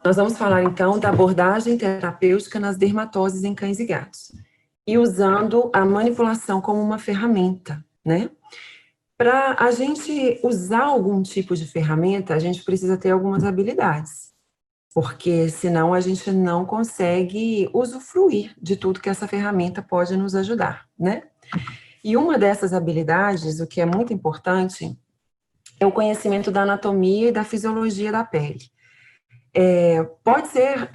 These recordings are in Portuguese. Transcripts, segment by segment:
Nós vamos falar, então, da abordagem terapêutica nas dermatoses em cães e gatos. E usando a manipulação como uma ferramenta, né? Para a gente usar algum tipo de ferramenta, a gente precisa ter algumas habilidades, porque senão a gente não consegue usufruir de tudo que essa ferramenta pode nos ajudar, né? E uma dessas habilidades, o que é muito importante, é o conhecimento da anatomia e da fisiologia da pele. Pode ser,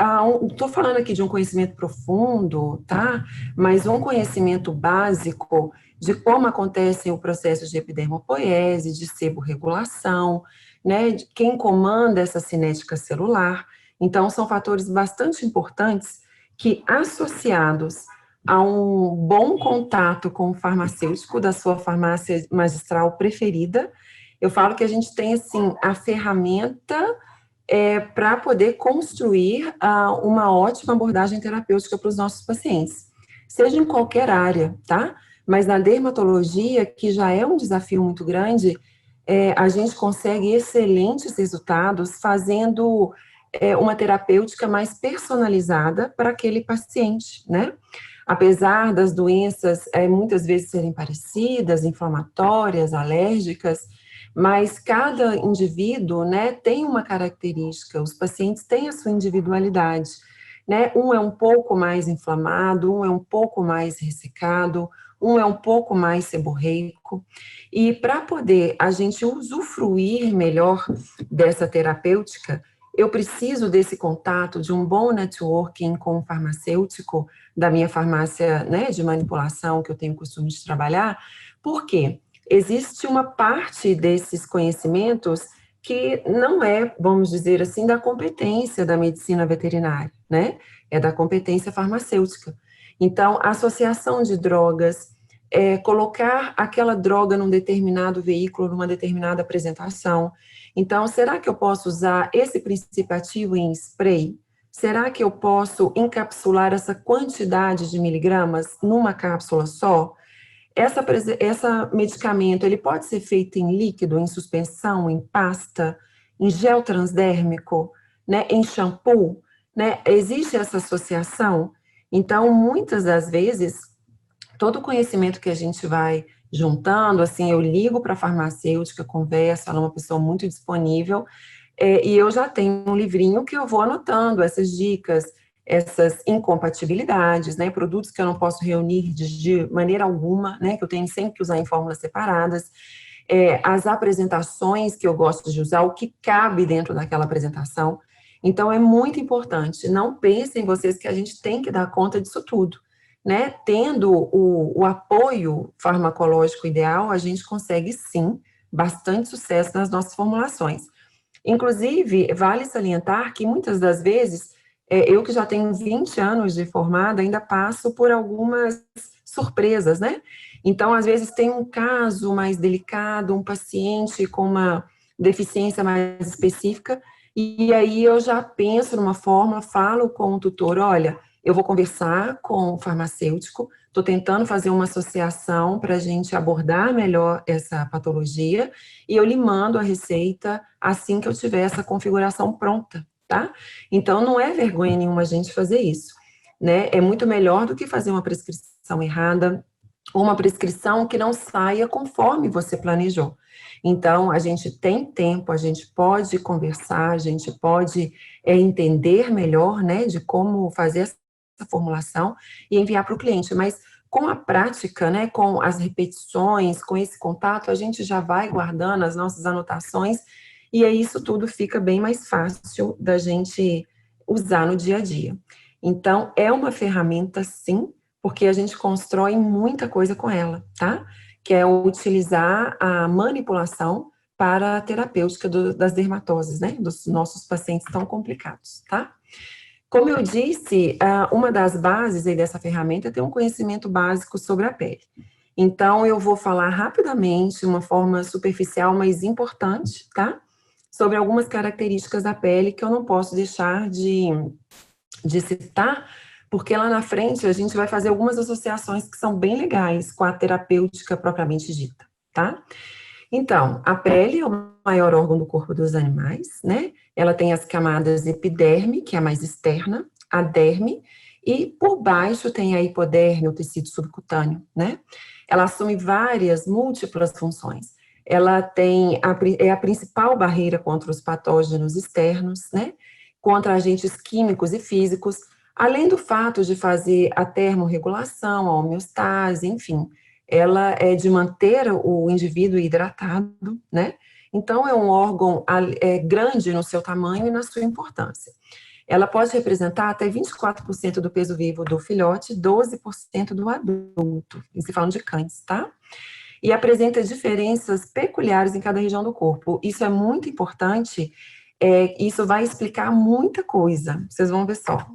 estou falando aqui de um conhecimento profundo, tá? Mas um conhecimento básico de como acontece o processo de epidermopoiese, de seborregulação, né? De quem comanda essa cinética celular. Então, são fatores bastante importantes que, associados a um bom contato com o farmacêutico da sua farmácia magistral preferida, eu falo que a gente tem, assim, a ferramenta para poder construir uma ótima abordagem terapêutica para os nossos pacientes, seja em qualquer área, tá? Mas na dermatologia, que já é um desafio muito grande, a gente consegue excelentes resultados fazendo uma terapêutica mais personalizada para aquele paciente, né? Apesar das doenças muitas vezes serem parecidas, inflamatórias, alérgicas, mas cada indivíduo, né, tem uma característica, os pacientes têm a sua individualidade, né, um é um pouco mais inflamado, um é um pouco mais ressecado, um é um pouco mais seborreico, e para poder a gente usufruir melhor dessa terapêutica, eu preciso desse contato, de um bom networking com o farmacêutico da minha farmácia, né, de manipulação que eu tenho costume de trabalhar. Por quê? Existe uma parte desses conhecimentos que não é, vamos dizer assim, da competência da medicina veterinária, né? É da competência farmacêutica. Então, a associação de drogas, colocar aquela droga num determinado veículo, numa determinada apresentação. Então, será que eu posso usar esse princípio ativo em spray? Será que eu posso encapsular essa quantidade de miligramas numa cápsula só? Essa medicamento, ele pode ser feito em líquido, em suspensão, em pasta, em gel transdérmico, né, em shampoo, né? Existe essa associação? Então, muitas das vezes, todo o conhecimento que a gente vai juntando, assim, eu ligo para a farmacêutica, converso, ela é uma pessoa muito disponível, e eu já tenho um livrinho que eu vou anotando essas dicas, essas incompatibilidades, né, produtos que eu não posso reunir de maneira alguma, né, que eu tenho sempre que usar em fórmulas separadas, as apresentações que eu gosto de usar, o que cabe dentro daquela apresentação. Então, é muito importante, não pensem vocês que a gente tem que dar conta disso tudo, né, tendo o apoio farmacológico ideal, a gente consegue, sim, bastante sucesso nas nossas formulações. Inclusive, vale salientar que muitas das vezes, eu que já tenho 20 anos de formada, ainda passo por algumas surpresas, né? Então, às vezes tem um caso mais delicado, um paciente com uma deficiência mais específica, e aí eu já penso numa fórmula, falo com o tutor, olha, eu vou conversar com o farmacêutico, estou tentando fazer uma associação para a gente abordar melhor essa patologia, e eu lhe mando a receita assim que eu tiver essa configuração pronta, tá? Então, não é vergonha nenhuma a gente fazer isso, né? É muito melhor do que fazer uma prescrição errada, ou uma prescrição que não saia conforme você planejou. Então, a gente tem tempo, a gente pode conversar, a gente pode entender melhor, né, de como fazer essa formulação e enviar para o cliente, mas com a prática, né, com as repetições, com esse contato, a gente já vai guardando as nossas anotações e aí isso tudo fica bem mais fácil da gente usar no dia a dia. Então, é uma ferramenta, sim, porque a gente constrói muita coisa com ela, tá? Que é utilizar a manipulação para a terapêutica das dermatoses, né? Dos nossos pacientes tão complicados, tá? Como eu disse, uma das bases aí dessa ferramenta é ter um conhecimento básico sobre a pele. Então, eu vou falar rapidamente, de uma forma superficial, mas importante, tá? Sobre algumas características da pele que eu não posso deixar de citar, porque lá na frente a gente vai fazer algumas associações que são bem legais com a terapêutica propriamente dita, tá? Então, a pele é o maior órgão do corpo dos animais, né? Ela tem as camadas epiderme, que é a mais externa, a derme, e por baixo tem a hipoderme, o tecido subcutâneo, né? Ela assume várias, múltiplas funções. Ela é a principal barreira contra os patógenos externos, né? Contra agentes químicos e físicos, além do fato de fazer a termorregulação, a homeostase, enfim, ela é de manter o indivíduo hidratado, né? Então, é um órgão grande no seu tamanho e na sua importância. Ela pode representar até 24% do peso vivo do filhote, 12% do adulto, se falando de cães, tá? E apresenta diferenças peculiares em cada região do corpo. Isso é muito importante, isso vai explicar muita coisa, vocês vão ver só.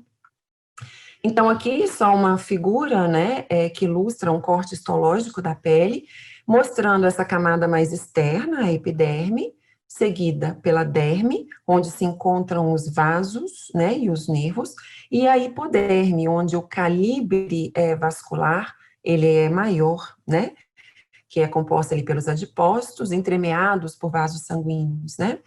Então, aqui só uma figura, né, que ilustra um corte histológico da pele, mostrando essa camada mais externa, a epiderme, seguida pela derme, onde se encontram os vasos, né, e os nervos, e a hipoderme, onde o calibre vascular, ele é maior, né, que é composta ali pelos adipócitos, entremeados por vasos sanguíneos, né?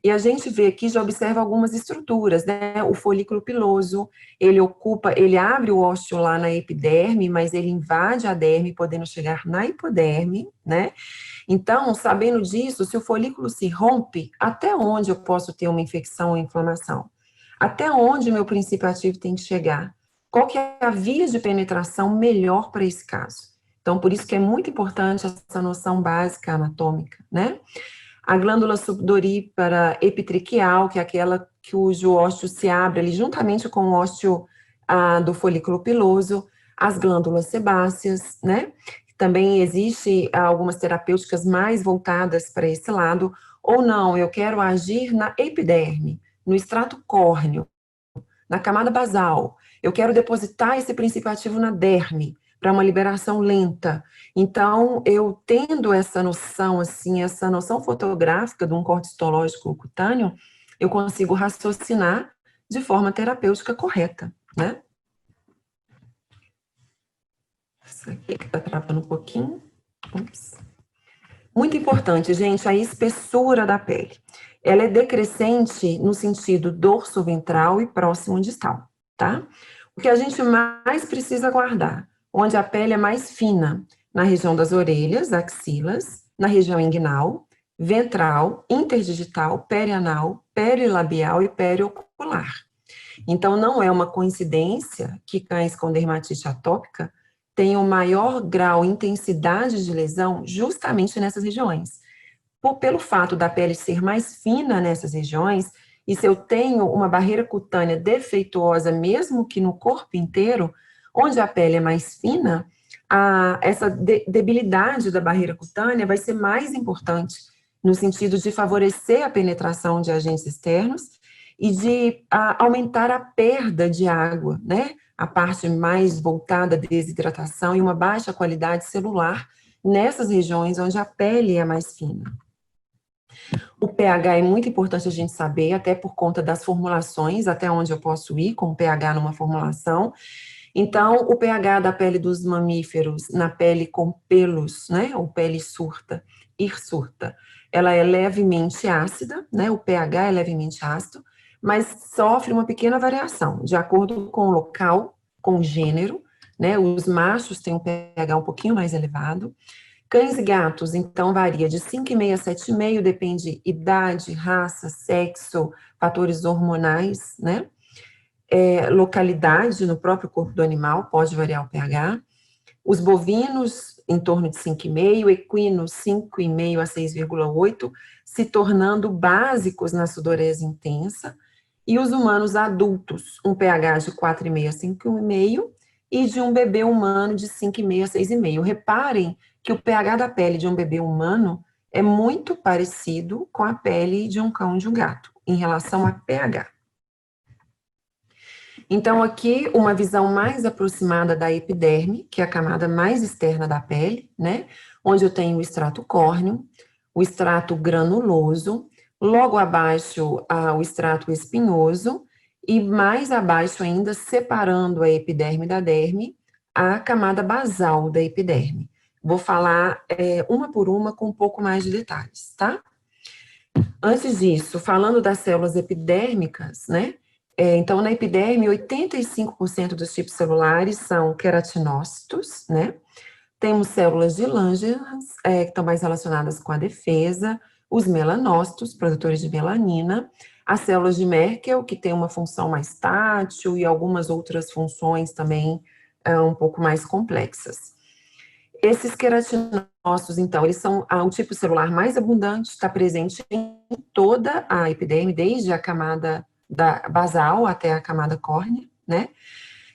E a gente vê aqui, já observa algumas estruturas, né? O folículo piloso, ele abre o ósseo lá na epiderme, mas ele invade a derme, podendo chegar na hipoderme, né? Então, sabendo disso, se o folículo se rompe, até onde eu posso ter uma infecção ou inflamação? Até onde meu princípio ativo tem que chegar? Qual que é a via de penetração melhor para esse caso? Então, por isso que é muito importante essa noção básica anatômica, né? A glândula sudorípara epitriquial, que é aquela cujo ósseo se abre ali juntamente com o ósseo do folículo piloso, as glândulas sebáceas, né? Também existe algumas terapêuticas mais voltadas para esse lado, ou não, eu quero agir na epiderme, no extrato córneo, na camada basal, eu quero depositar esse princípio ativo na derme, para uma liberação lenta. Então, eu tendo essa noção, assim, essa noção fotográfica de um corte histológico cutâneo, eu consigo raciocinar de forma terapêutica correta, né? Isso aqui que está travando um pouquinho. Ups. Muito importante, gente, a espessura da pele. Ela é decrescente no sentido dorso-ventral e próximo distal, tá? O que a gente mais precisa guardar, onde a pele é mais fina, na região das orelhas, axilas, na região inguinal, ventral, interdigital, perianal, perilabial e periocular. Então, não é uma coincidência que cães com dermatite atópica tenham maior grau e intensidade de lesão justamente nessas regiões. Pelo fato da pele ser mais fina nessas regiões, e se eu tenho uma barreira cutânea defeituosa, mesmo que no corpo inteiro, onde a pele é mais fina, essa debilidade da barreira cutânea vai ser mais importante no sentido de favorecer a penetração de agentes externos e de aumentar a perda de água, né? A parte mais voltada à desidratação e uma baixa qualidade celular nessas regiões onde a pele é mais fina. O pH é muito importante a gente saber, até por conta das formulações, até onde eu posso ir com o pH numa formulação. Então, o pH da pele dos mamíferos na pele com pelos, né, ou pele surta, hirsuta, ela é levemente ácida, né, o pH é levemente ácido, mas sofre uma pequena variação, de acordo com o local, com o gênero, né, os machos têm um pH um pouquinho mais elevado. Cães e gatos, então, varia de 5,5 a 7,5, depende idade, raça, sexo, fatores hormonais, né? Localidade no próprio corpo do animal, pode variar o pH. Os bovinos, em torno de 5,5, equinos, 5,5 a 6,8, se tornando básicos na sudorese intensa. E os humanos adultos, um pH de 4,5 a 5,5, e de um bebê humano de 5,5 a 6,5. Reparem que o pH da pele de um bebê humano é muito parecido com a pele de um cão e de um gato, em relação a pH. Então, aqui, uma visão mais aproximada da epiderme, que é a camada mais externa da pele, né? Onde eu tenho o extrato córneo, o extrato granuloso, logo abaixo, o extrato espinhoso, e mais abaixo ainda, separando a epiderme da derme, a camada basal da epiderme. Vou falar uma por uma com um pouco mais de detalhes, tá? Antes disso, falando das células epidérmicas, né? Então, na epiderme, 85% dos tipos celulares são queratinócitos, né? Temos células de Langerhans, que estão mais relacionadas com a defesa, os melanócitos, produtores de melanina, as células de Merkel, que tem uma função mais tátil e algumas outras funções também um pouco mais complexas. Esses queratinócitos, então, eles são o tipo celular mais abundante, está presente em toda a epiderme, desde a camada basal até a camada córnea, né?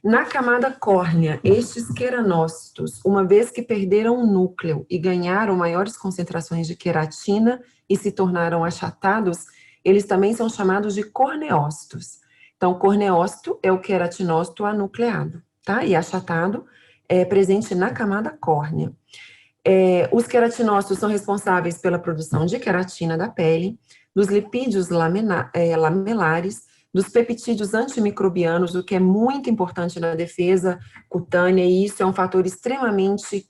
Na camada córnea, estes queranócitos, uma vez que perderam o núcleo e ganharam maiores concentrações de queratina e se tornaram achatados, eles também são chamados de corneócitos. Então, corneócito é o queratinócito anucleado, tá? E achatado é presente na camada córnea. Os queratinócitos são responsáveis pela produção de queratina da pele, dos lipídios lamelares, dos peptídeos antimicrobianos, o que é muito importante na defesa cutânea, e isso é um fator extremamente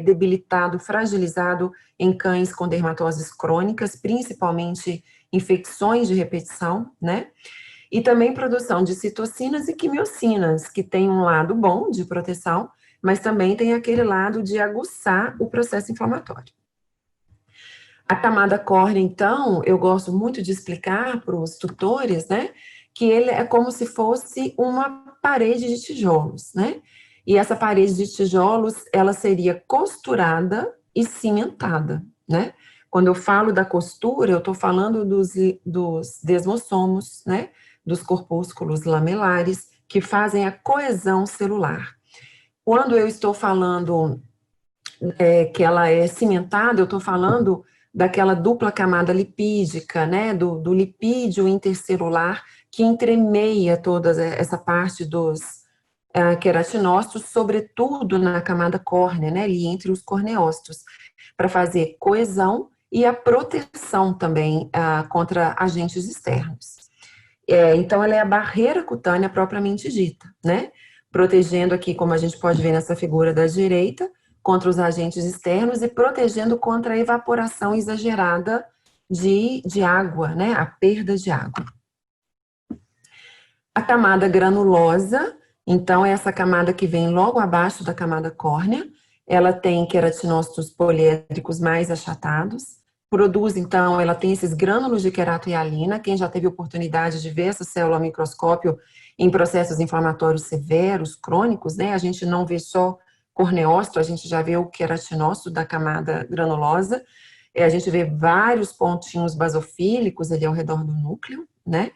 debilitado, fragilizado em cães com dermatoses crônicas, principalmente infecções de repetição, né? E também produção de citocinas e quimiocinas, que tem um lado bom de proteção, mas também tem aquele lado de aguçar o processo inflamatório. A camada córnea, então, eu gosto muito de explicar para os tutores, né, que ele é como se fosse uma parede de tijolos, né, e essa parede de tijolos, ela seria costurada e cimentada, né. Quando eu falo da costura, eu estou falando dos desmossomos, né, dos corpúsculos lamelares, que fazem a coesão celular. Quando eu estou falando que ela é cimentada, eu estou falando daquela dupla camada lipídica, né, do lipídio intercelular que entremeia toda essa parte dos queratinócitos, sobretudo na camada córnea, né, ali entre os corneócitos, para fazer coesão e a proteção também contra agentes externos. Então, ela é a barreira cutânea propriamente dita, né, protegendo aqui, como a gente pode ver nessa figura da direita, contra os agentes externos e protegendo contra a evaporação exagerada de água, né, a perda de água. A camada granulosa, então, é essa camada que vem logo abaixo da camada córnea, ela tem queratinócitos poliédricos mais achatados, produz, então, ela tem esses grânulos de queratohialina. Quem já teve oportunidade de ver essa célula ao microscópio em processos inflamatórios severos, crônicos, né, a gente não vê só corneócito, a gente já vê o queratinócito da camada granulosa, a gente vê vários pontinhos basofílicos ali ao redor do núcleo, né,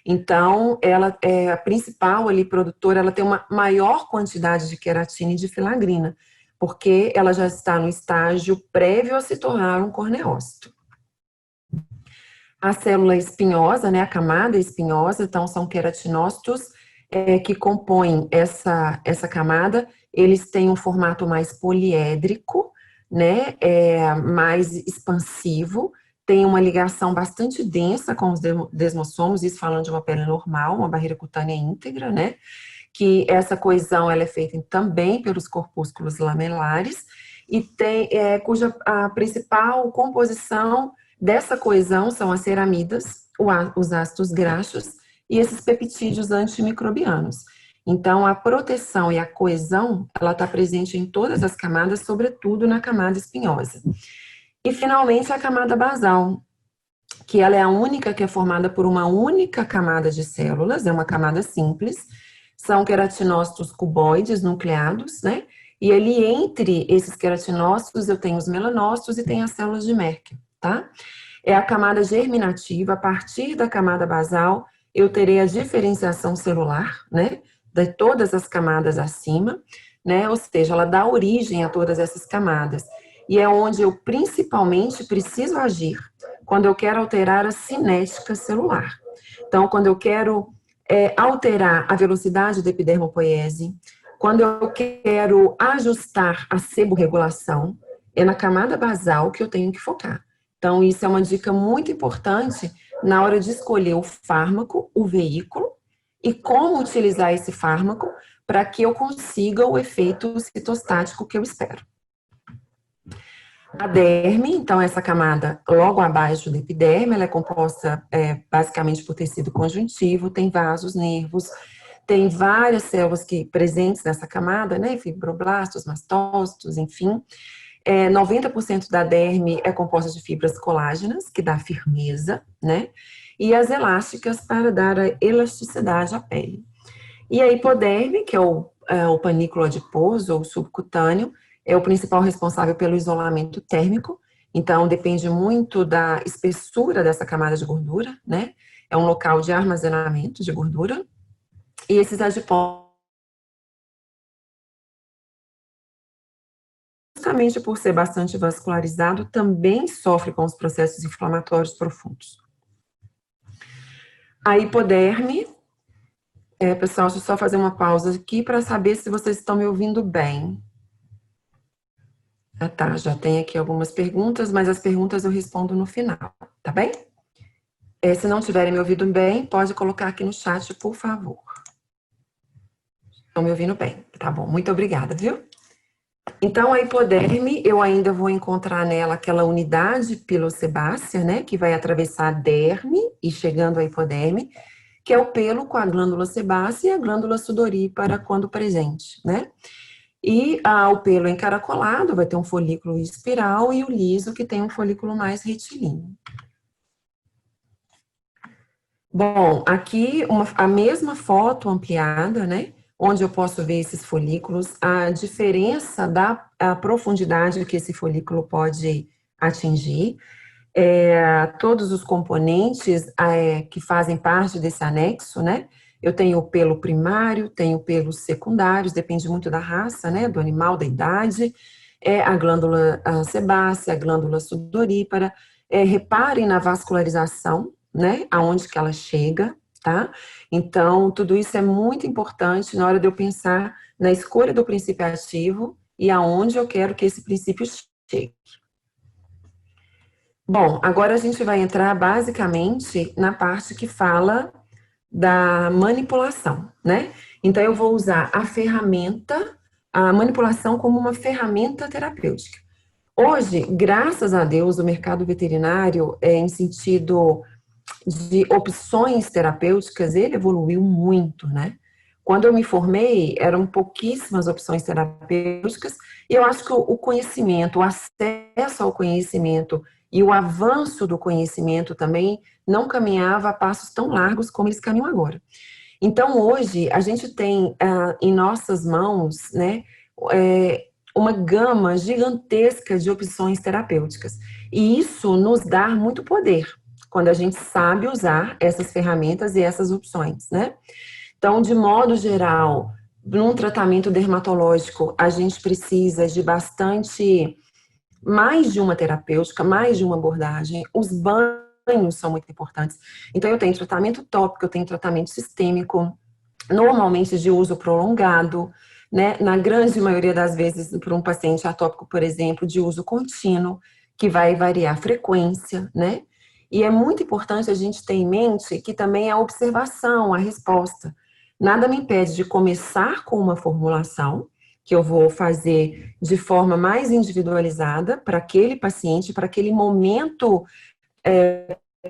então ela é a principal ali produtora, ela tem uma maior quantidade de queratina e de filagrina, porque ela já está no estágio prévio a se tornar um corneócito. A célula espinhosa, né, a camada espinhosa, então são queratinócitos que compõem essa camada. Eles têm um formato mais poliédrico, né, mais expansivo, tem uma ligação bastante densa com os desmossomos, isso falando de uma pele normal, uma barreira cutânea íntegra, né, que essa coesão ela é feita também pelos corpúsculos lamelares, e cuja a principal composição dessa coesão são as ceramidas, os ácidos graxos e esses peptídeos antimicrobianos. Então, a proteção e a coesão, ela está presente em todas as camadas, sobretudo na camada espinhosa. E, finalmente, a camada basal, que ela é a única que é formada por uma única camada de células, é uma camada simples, são queratinócitos cuboides nucleados, né? E ali entre esses queratinócitos eu tenho os melanócitos e tenho as células de Merkel, tá? É a camada germinativa. A partir da camada basal eu terei a diferenciação celular, né? De todas as camadas acima, né? Ou seja, ela dá origem a todas essas camadas. E é onde eu principalmente preciso agir quando eu quero alterar a cinética celular. Então, quando eu quero alterar a velocidade da epidermopoiese, quando eu quero ajustar a seborregulação, é na camada basal que eu tenho que focar. Então, isso é uma dica muito importante na hora de escolher o fármaco, o veículo, e como utilizar esse fármaco para que eu consiga o efeito citostático que eu espero. A derme, então, essa camada logo abaixo da epiderme, ela é composta basicamente por tecido conjuntivo, tem vasos, nervos, tem várias células presentes nessa camada, né, fibroblastos, mastócitos, enfim. 90% da derme é composta de fibras colágenas, que dá firmeza, né, e as elásticas para dar a elasticidade à pele. E a hipoderme, que é o panículo adiposo ou subcutâneo, é o principal responsável pelo isolamento térmico, então depende muito da espessura dessa camada de gordura, né? É um local de armazenamento de gordura. E esses adipócitos, justamente por ser bastante vascularizado, também sofre com os processos inflamatórios profundos. A hipoderme, pessoal, deixa eu só fazer uma pausa aqui para saber se vocês estão me ouvindo bem. Ah, tá, já tem aqui algumas perguntas, mas as perguntas eu respondo no final, tá bem? Se não tiverem me ouvindo bem, pode colocar aqui no chat, por favor. Estão me ouvindo bem? Tá bom, muito obrigada, viu? Então, a hipoderme, eu ainda vou encontrar nela aquela unidade pilosebácea, né, que vai atravessar a derme e chegando à hipoderme, que é o pelo com a glândula sebácea e a glândula sudorípara quando presente, né? E o pelo encaracolado vai ter um folículo espiral e o liso que tem um folículo mais retilíneo. Bom, aqui a mesma foto ampliada, né? Onde eu posso ver esses folículos, a diferença da profundidade que esse folículo pode atingir, todos os componentes que fazem parte desse anexo, né? Eu tenho o pelo primário, tenho pelos secundários, depende muito da raça, né? Do animal, da idade, a glândula sebácea, a glândula sudorípara. Reparem na vascularização, né? Aonde que ela chega, tá? Então, tudo isso é muito importante na hora de eu pensar na escolha do princípio ativo e aonde eu quero que esse princípio chegue. Bom, agora a gente vai entrar basicamente na parte que fala da manipulação, né? Então, eu vou usar a manipulação como uma ferramenta terapêutica. Hoje, graças a Deus, o mercado veterinário, em sentido de opções terapêuticas, ele evoluiu muito, né? Quando eu me formei, eram pouquíssimas opções terapêuticas, e eu acho que o conhecimento, o acesso ao conhecimento e o avanço do conhecimento também não caminhava a passos tão largos como eles caminham agora. Então, hoje, a gente tem em nossas mãos, né, uma gama gigantesca de opções terapêuticas. E isso nos dá muito poder, quando a gente sabe usar essas ferramentas e essas opções, né? Então, de modo geral, num tratamento dermatológico, a gente precisa de mais de uma terapêutica, mais de uma abordagem. Os banhos são muito importantes. Então, eu tenho tratamento tópico, eu tenho tratamento sistêmico, normalmente de uso prolongado, né? Na grande maioria das vezes, para um paciente atópico, por exemplo, de uso contínuo, que vai variar a frequência, né? E é muito importante a gente ter em mente que também a observação, a resposta. Nada me impede de começar com uma formulação, que eu vou fazer de forma mais individualizada para aquele paciente, para aquele momento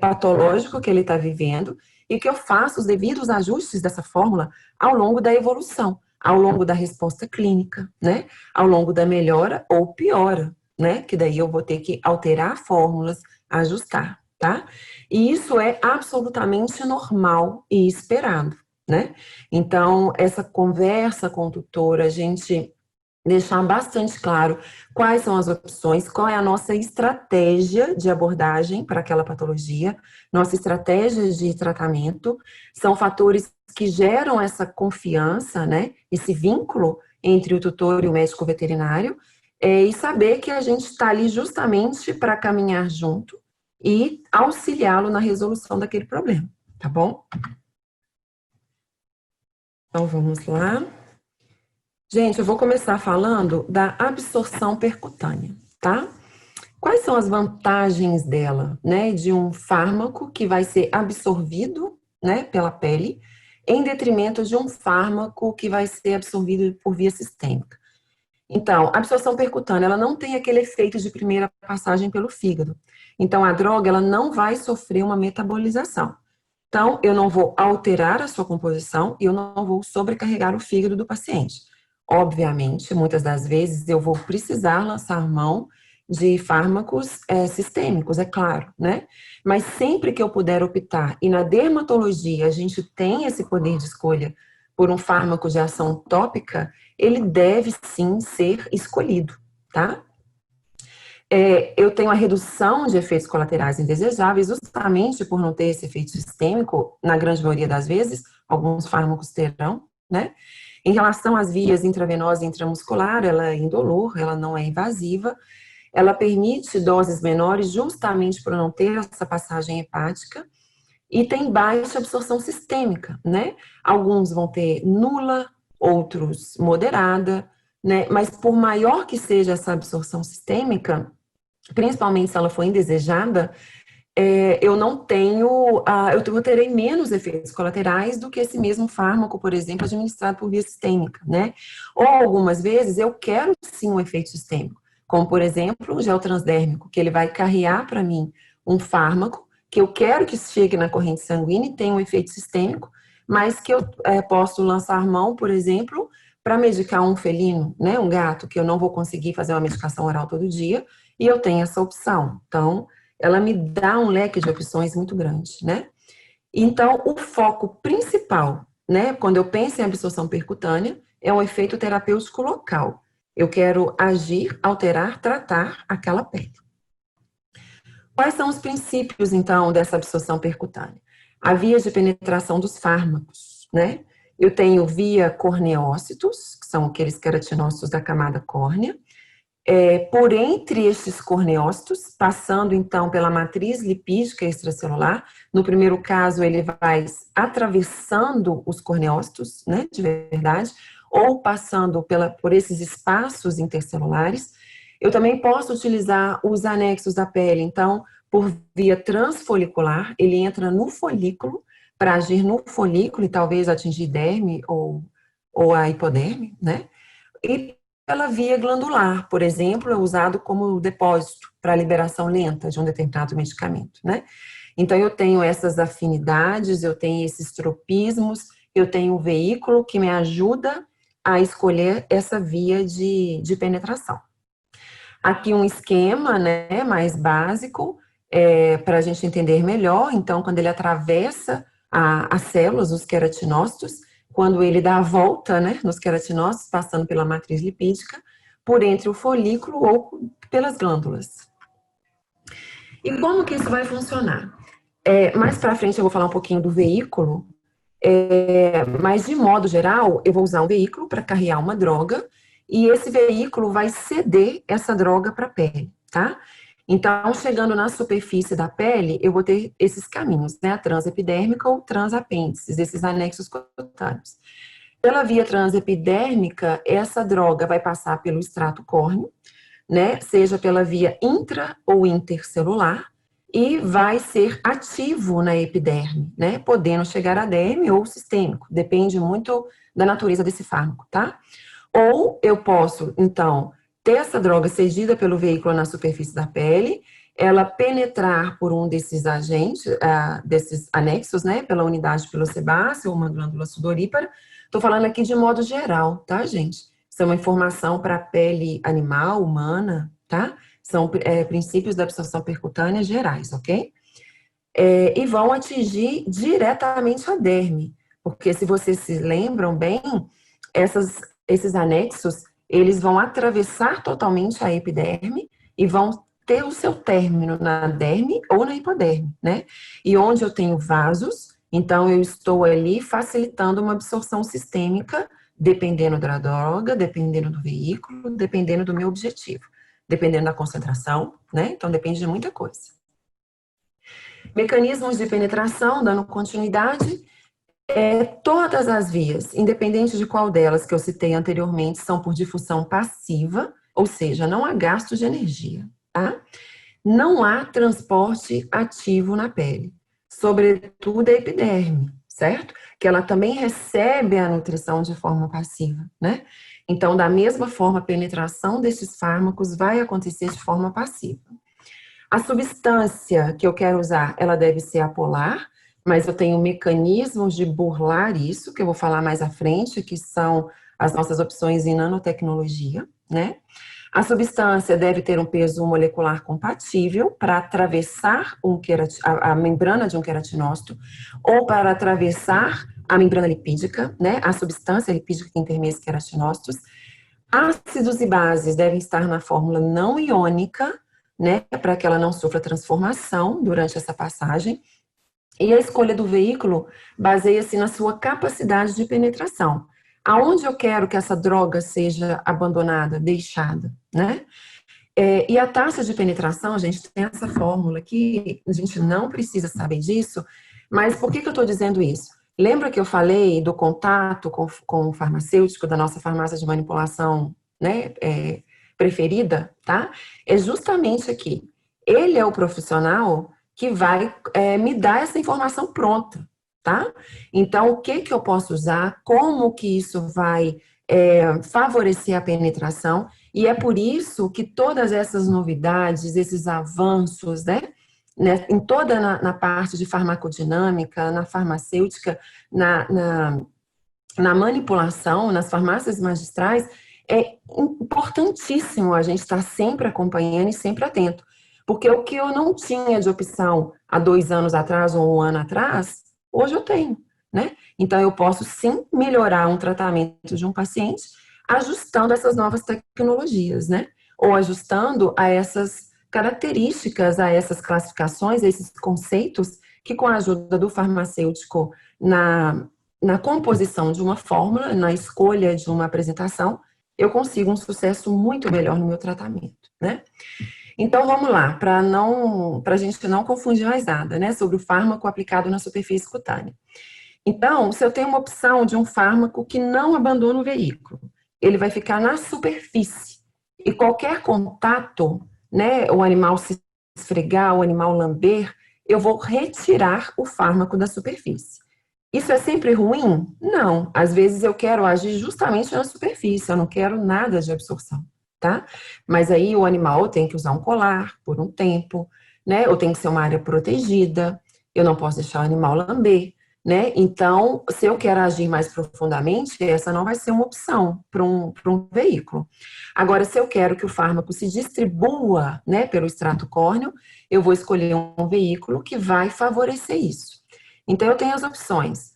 patológico que ele está vivendo, e que eu faço os devidos ajustes dessa fórmula ao longo da evolução, ao longo da resposta clínica, né? Ao longo da melhora ou piora, né? Que daí eu vou ter que alterar fórmulas, ajustar, tá? E isso é absolutamente normal e esperado, né? Então, essa conversa com o tutor, a gente deixar bastante claro quais são as opções, qual é a nossa estratégia de abordagem para aquela patologia, nossa estratégia de tratamento, são fatores que geram essa confiança, né, esse vínculo entre o tutor e o médico veterinário, e saber que a gente está ali justamente para caminhar junto e auxiliá-lo na resolução daquele problema, tá bom? Então, vamos lá. Gente, eu vou começar falando da absorção percutânea, tá? Quais são as vantagens dela, né? De um fármaco que vai ser absorvido, né, pela pele, em detrimento de um fármaco que vai ser absorvido por via sistêmica. Então, a absorção percutânea, ela não tem aquele efeito de primeira passagem pelo fígado. Então, a droga, ela não vai sofrer uma metabolização. Então, eu não vou alterar a sua composição e eu não vou sobrecarregar o fígado do paciente. Obviamente, muitas das vezes eu vou precisar lançar mão de fármacos sistêmicos, é claro, né? Mas sempre que eu puder optar, e na dermatologia a gente tem esse poder de escolha por um fármaco de ação tópica, ele deve sim ser escolhido, tá? Eu tenho a redução de efeitos colaterais indesejáveis justamente por não ter esse efeito sistêmico, na grande maioria das vezes, alguns fármacos terão, né? Em relação às vias intravenosa e intramuscular, ela é indolor, ela não é invasiva, ela permite doses menores justamente por não ter essa passagem hepática e tem baixa absorção sistêmica, né? Alguns vão ter nula, outros moderada, né? Mas por maior que seja essa absorção sistêmica, principalmente se ela for indesejada, eu não tenho, eu terei menos efeitos colaterais do que esse mesmo fármaco, por exemplo, administrado por via sistêmica, né? Ou algumas vezes eu quero sim um efeito sistêmico, como por exemplo o gel transdérmico, que ele vai carrear para mim um fármaco que eu quero que chegue na corrente sanguínea e tenha um efeito sistêmico, mas que eu posso lançar mão, por exemplo, para medicar um felino, né, um gato, que eu não vou conseguir fazer uma medicação oral todo dia, e eu tenho essa opção. Então, ela me dá um leque de opções muito grande, né? Então, o foco principal, né, quando eu penso em absorção percutânea, é um efeito terapêutico local. Eu quero agir, alterar, tratar aquela pele. Quais são os princípios, então, dessa absorção percutânea? A via de penetração dos fármacos, né? Eu tenho via corneócitos, que são aqueles queratinócitos da camada córnea, por entre estes corneócitos, passando então pela matriz lipídica extracelular. No primeiro caso, ele vai atravessando os corneócitos, né, de verdade, ou passando por esses espaços intercelulares. Eu também posso utilizar os anexos da pele, então, por via transfolicular, ele entra no folículo, para agir no folículo e talvez atingir derme ou a hipoderme, né? E pela via glandular, por exemplo, é usado como depósito para liberação lenta de um determinado medicamento, né? Então, eu tenho essas afinidades, eu tenho esses tropismos, eu tenho um veículo que me ajuda a escolher essa via de penetração. Aqui um esquema, né, mais básico, para a gente entender melhor. Então, quando ele atravessa as células, os queratinócitos, quando ele dá a volta, né, nos queratinócitos, passando pela matriz lipídica, por entre o folículo ou pelas glândulas. E como que isso vai funcionar? Mais para frente eu vou falar um pouquinho do veículo, mas de modo geral, eu vou usar um veículo para carregar uma droga, e esse veículo vai ceder essa droga para a pele, tá? Então, chegando na superfície da pele, eu vou ter esses caminhos, né? A transepidérmica ou transapêndices, esses anexos cutâneos. Pela via transepidérmica, essa droga vai passar pelo extrato córneo, né? Seja pela via intra ou intercelular, e vai ser ativo na epiderme, né? Podendo chegar a derme ou sistêmico, depende muito da natureza desse fármaco, tá? Ou eu posso, então, ter essa droga cedida pelo veículo na superfície da pele, ela penetrar por um desses agentes, desses anexos, né, pela unidade pilosebácea ou uma glândula sudorípara. Estou falando aqui de modo geral, tá, gente? Isso é uma informação para a pele animal, humana, tá? São princípios da absorção percutânea gerais, ok? E vão atingir diretamente a derme, porque se vocês se lembram bem, esses anexos, eles vão atravessar totalmente a epiderme e vão ter o seu término na derme ou na hipoderme, né? E onde eu tenho vasos, então eu estou ali facilitando uma absorção sistêmica, dependendo da droga, dependendo do veículo, dependendo do meu objetivo, dependendo da concentração, né? Então depende de muita coisa. Mecanismos de penetração, dando continuidade, todas as vias, independente de qual delas que eu citei anteriormente, são por difusão passiva, ou seja, não há gasto de energia, tá? Não há transporte ativo na pele, sobretudo a epiderme, certo? Que ela também recebe a nutrição de forma passiva, né? Então, da mesma forma, a penetração desses fármacos vai acontecer de forma passiva. A substância que eu quero usar, ela deve ser apolar, mas eu tenho mecanismos de burlar isso, que eu vou falar mais à frente, que são as nossas opções em nanotecnologia, né? A substância deve ter um peso molecular compatível para atravessar a membrana de um queratinócito ou para atravessar a membrana lipídica, né? A substância lipídica que intermeia os queratinócitos. Ácidos e bases devem estar na fórmula não iônica, né? Para que ela não sofra transformação durante essa passagem. E a escolha do veículo baseia-se na sua capacidade de penetração. Aonde eu quero que essa droga seja abandonada, deixada, né? E a taxa de penetração, a gente tem essa fórmula aqui, a gente não precisa saber disso, mas por que eu estou dizendo isso? Lembra que eu falei do contato com o farmacêutico, da nossa farmácia de manipulação, né, preferida, tá? É justamente aqui. Ele é o profissional que vai me dar essa informação pronta, tá? Então, o que eu posso usar, como que isso vai favorecer a penetração, e é por isso que todas essas novidades, esses avanços, né, em toda na parte de farmacodinâmica, na farmacêutica, na manipulação, nas farmácias magistrais, é importantíssimo a gente estar sempre acompanhando e sempre atento. Porque o que eu não tinha de opção há 2 anos atrás ou 1 ano atrás, hoje eu tenho, né? Então, eu posso sim melhorar um tratamento de um paciente ajustando essas novas tecnologias, né? Ou ajustando a essas características, a essas classificações, a esses conceitos que, com a ajuda do farmacêutico na composição de uma fórmula, na escolha de uma apresentação, eu consigo um sucesso muito melhor no meu tratamento, né? Então, vamos lá, para a gente não confundir mais nada, né, sobre o fármaco aplicado na superfície cutânea. Então, se eu tenho uma opção de um fármaco que não abandona o veículo, ele vai ficar na superfície, e qualquer contato, né, o animal se esfregar, o animal lamber, eu vou retirar o fármaco da superfície. Isso é sempre ruim? Não. Às vezes eu quero agir justamente na superfície, eu não quero nada de absorção, tá? Mas aí o animal tem que usar um colar por um tempo, né? Ou tem que ser uma área protegida, eu não posso deixar o animal lamber, né? Então, se eu quero agir mais profundamente, essa não vai ser uma opção para um veículo. Agora, se eu quero que o fármaco se distribua, né, pelo extrato córneo, eu vou escolher um veículo que vai favorecer isso. Então, eu tenho as opções.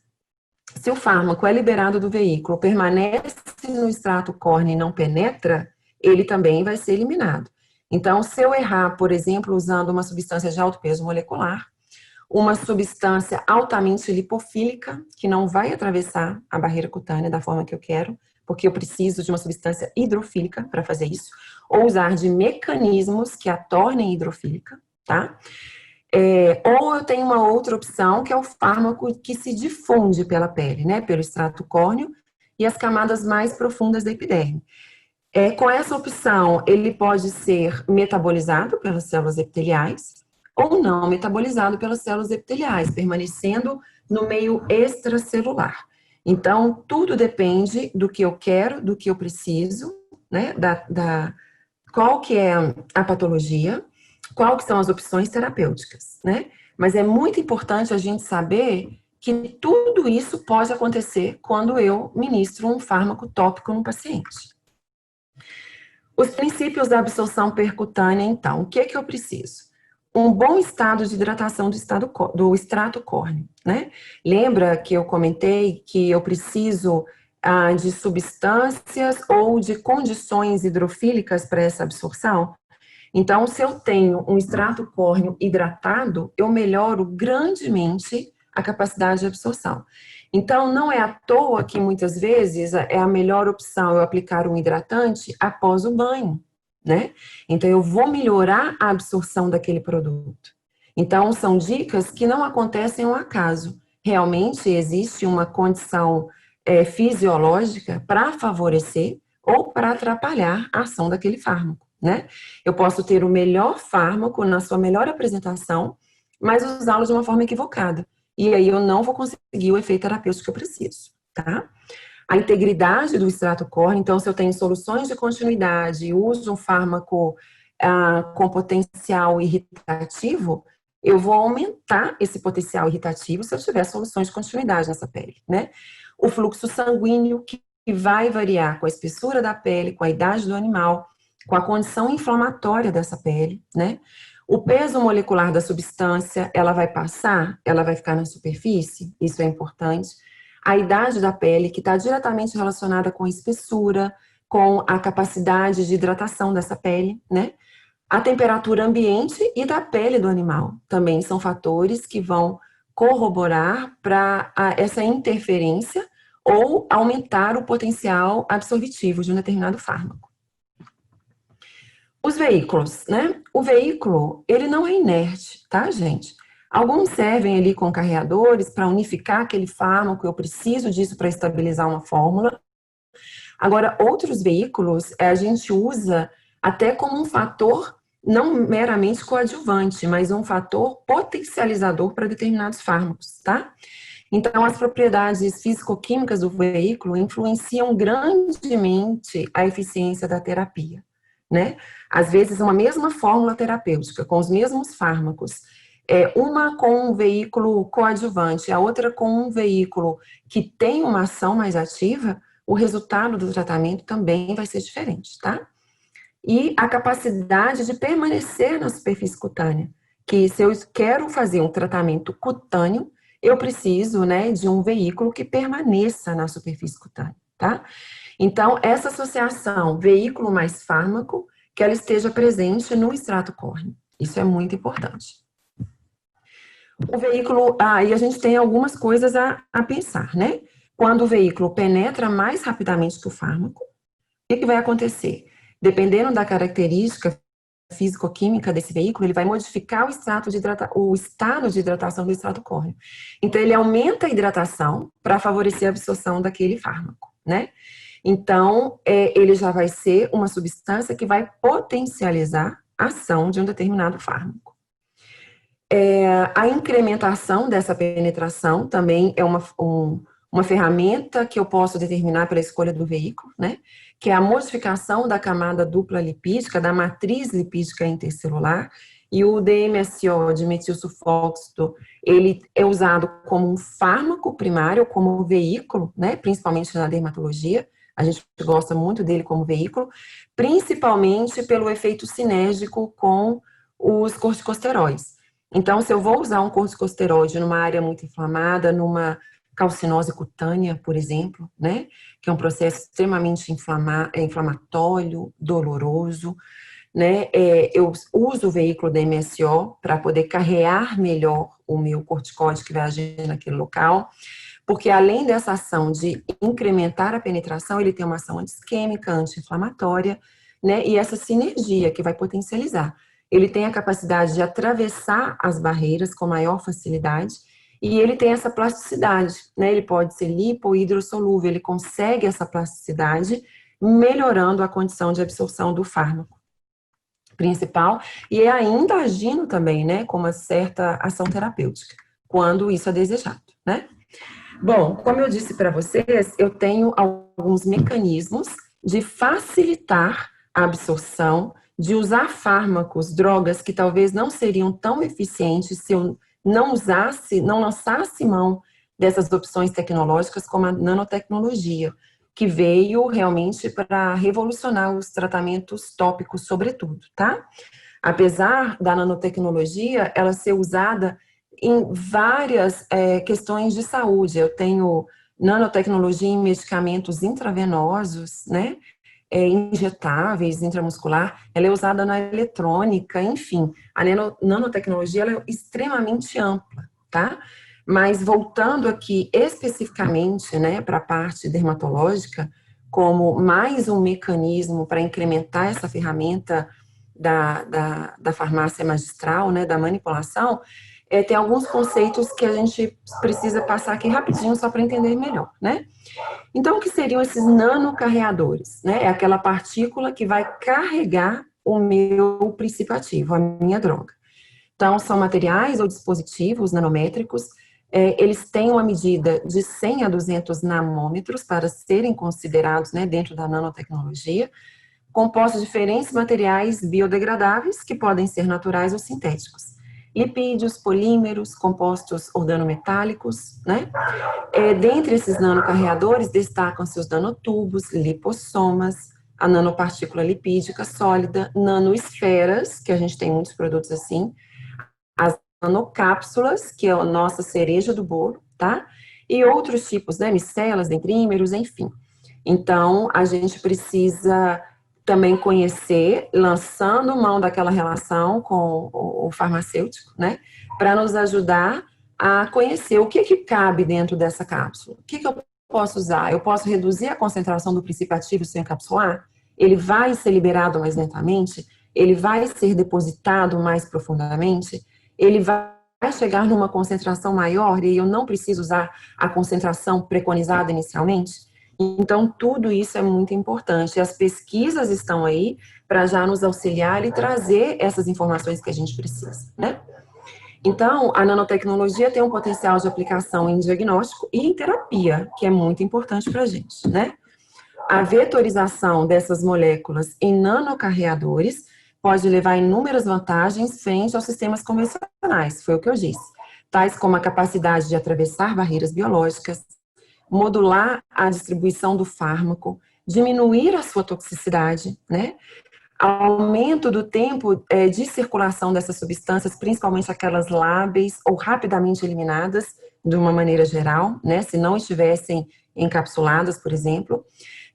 Se o fármaco é liberado do veículo, permanece no extrato córneo e não penetra, ele também vai ser eliminado. Então, se eu errar, por exemplo, usando uma substância de alto peso molecular, uma substância altamente lipofílica, que não vai atravessar a barreira cutânea da forma que eu quero, porque eu preciso de uma substância hidrofílica para fazer isso, ou usar de mecanismos que a tornem hidrofílica, tá? Ou eu tenho uma outra opção, que é o fármaco que se difunde pela pele, né, pelo extrato córneo e as camadas mais profundas da epiderme. Com essa opção, ele pode ser metabolizado pelas células epiteliais ou não metabolizado pelas células epiteliais, permanecendo no meio extracelular. Então, tudo depende do que eu quero, do que eu preciso, né, qual que é a patologia, qual que são as opções terapêuticas, né? Mas é muito importante a gente saber que tudo isso pode acontecer quando eu ministro um fármaco tópico no paciente. Os princípios da absorção percutânea, então, o que eu preciso? Um bom estado de hidratação do extrato córneo, né? Lembra que eu comentei que eu preciso de substâncias ou de condições hidrofílicas para essa absorção? Então, se eu tenho um extrato córneo hidratado, eu melhoro grandemente a capacidade de absorção. Então, não é à toa que muitas vezes é a melhor opção eu aplicar um hidratante após o banho, né? Então, eu vou melhorar a absorção daquele produto. Então, são dicas que não acontecem ao acaso. Realmente existe uma condição fisiológica para favorecer ou para atrapalhar a ação daquele fármaco, né? Eu posso ter o melhor fármaco na sua melhor apresentação, mas usá-lo de uma forma equivocada. E aí eu não vou conseguir o efeito terapêutico que eu preciso, tá? a integridade do extrato córneo. Então, se eu tenho soluções de continuidade e uso um fármaco com potencial irritativo, eu vou aumentar esse potencial irritativo se eu tiver soluções de continuidade nessa pele, né? O fluxo sanguíneo, que vai variar com a espessura da pele, com a idade do animal, com a condição inflamatória dessa pele, né? O peso molecular da substância, ela vai passar, ela vai ficar na superfície, isso é importante. A idade da pele, que está diretamente relacionada com a espessura, com a capacidade de hidratação dessa pele, né? A temperatura ambiente e da pele do animal também são fatores que vão corroborar para essa interferência ou aumentar o potencial absorvitivo de um determinado fármaco. Os veículos, né? O veículo, ele não é inerte, tá, gente? Alguns servem ali com carreadores para unificar aquele fármaco, eu preciso disso para estabilizar uma fórmula. Agora, outros veículos, a gente usa até como um fator não meramente coadjuvante, mas um fator potencializador para determinados fármacos, tá? Então, as propriedades físico-químicas do veículo influenciam grandemente a eficiência da terapia, né? Às vezes, uma mesma fórmula terapêutica, com os mesmos fármacos, uma com um veículo coadjuvante, a outra com um veículo que tem uma ação mais ativa, o resultado do tratamento também vai ser diferente, tá? E a capacidade de permanecer na superfície cutânea, que se eu quero fazer um tratamento cutâneo, eu preciso, né, de um veículo que permaneça na superfície cutânea, tá? Então, essa associação veículo mais fármaco, que ela esteja presente no extrato córneo. Isso é muito importante. O veículo, aí a gente tem algumas coisas a pensar, né? Quando o veículo penetra mais rapidamente que o fármaco, o que vai acontecer? Dependendo da característica físico-química desse veículo, ele vai modificar o estado de hidratação do extrato córneo. Então, ele aumenta a hidratação para favorecer a absorção daquele fármaco, né? Então, ele já vai ser uma substância que vai potencializar a ação de um determinado fármaco. A incrementação dessa penetração também é uma ferramenta que eu posso determinar pela escolha do veículo, né? Que é a modificação da camada dupla lipídica, da matriz lipídica intercelular, e o DMSO, dimetilsulfóxido, ele é usado como um fármaco primário, como um veículo, né? Principalmente na dermatologia, a gente gosta muito dele como veículo, principalmente pelo efeito sinérgico com os corticosteroides. Então, se eu vou usar um corticosteroide numa área muito inflamada, numa calcinose cutânea, por exemplo, né, que é um processo extremamente inflamatório, doloroso, né, eu uso o veículo da MSO para poder carrear melhor o meu corticóide que vai agir naquele local, porque além dessa ação de incrementar a penetração, ele tem uma ação anti-isquêmica, anti-inflamatória, né, e essa sinergia que vai potencializar. Ele tem a capacidade de atravessar as barreiras com maior facilidade e ele tem essa plasticidade, né? Ele pode ser lipo ou hidrossolúvel, ele consegue essa plasticidade, melhorando a condição de absorção do fármaco principal e ainda agindo também, né, com uma certa ação terapêutica, quando isso é desejado, né? Bom, como eu disse para vocês, eu tenho alguns mecanismos de facilitar a absorção, de usar fármacos, drogas que talvez não seriam tão eficientes se eu não lançasse mão dessas opções tecnológicas como a nanotecnologia, que veio realmente para revolucionar os tratamentos tópicos, sobretudo, tá? Apesar da nanotecnologia, ela ser usada em várias questões de saúde. Eu tenho nanotecnologia em medicamentos intravenosos, né? Injetáveis, intramuscular, ela é usada na eletrônica, enfim, a nanotecnologia ela é extremamente ampla, tá? Mas voltando aqui especificamente, né, para a parte dermatológica, como mais um mecanismo para incrementar essa ferramenta da farmácia magistral, né, da manipulação, tem alguns conceitos que a gente precisa passar aqui rapidinho só para entender melhor, né? Então, o que seriam esses nanocarreadores? Né? É aquela partícula que vai carregar o meu princípio ativo, a minha droga. Então, são materiais ou dispositivos nanométricos eles têm uma medida de 100 a 200 nanômetros para serem considerados, né, dentro da nanotecnologia, compostos de diferentes materiais biodegradáveis, que podem ser naturais ou sintéticos. Lipídios, polímeros, compostos organometálicos, né? Dentre esses nanocarreadores, destacam-se os nanotubos, lipossomas, a nanopartícula lipídica sólida, nanoesferas, que a gente tem muitos produtos assim, as nanocápsulas, que é a nossa cereja do bolo, tá? E outros tipos, né, micelas, dendrímeros, enfim. Então, a gente precisa também conhecer, lançando mão daquela relação com o farmacêutico, né, para nos ajudar a conhecer o que cabe dentro dessa cápsula. O que eu posso usar? Eu posso reduzir a concentração do princípio ativo sem encapsular? Ele vai ser liberado mais lentamente? Ele vai ser depositado mais profundamente? Ele vai chegar numa concentração maior e eu não preciso usar a concentração preconizada inicialmente? Então, tudo isso é muito importante. As pesquisas estão aí para já nos auxiliar e trazer essas informações que a gente precisa, né? Então, a nanotecnologia tem um potencial de aplicação em diagnóstico e em terapia, que é muito importante para a gente, né? A vetorização dessas moléculas em nanocarreadores pode levar a inúmeras vantagens frente aos sistemas convencionais, foi o que eu disse, tais como a capacidade de atravessar barreiras biológicas, modular a distribuição do fármaco, diminuir a sua toxicidade, né? Aumento do tempo de circulação dessas substâncias, principalmente aquelas lábeis ou rapidamente eliminadas, de uma maneira geral, né? Se não estivessem encapsuladas, por exemplo.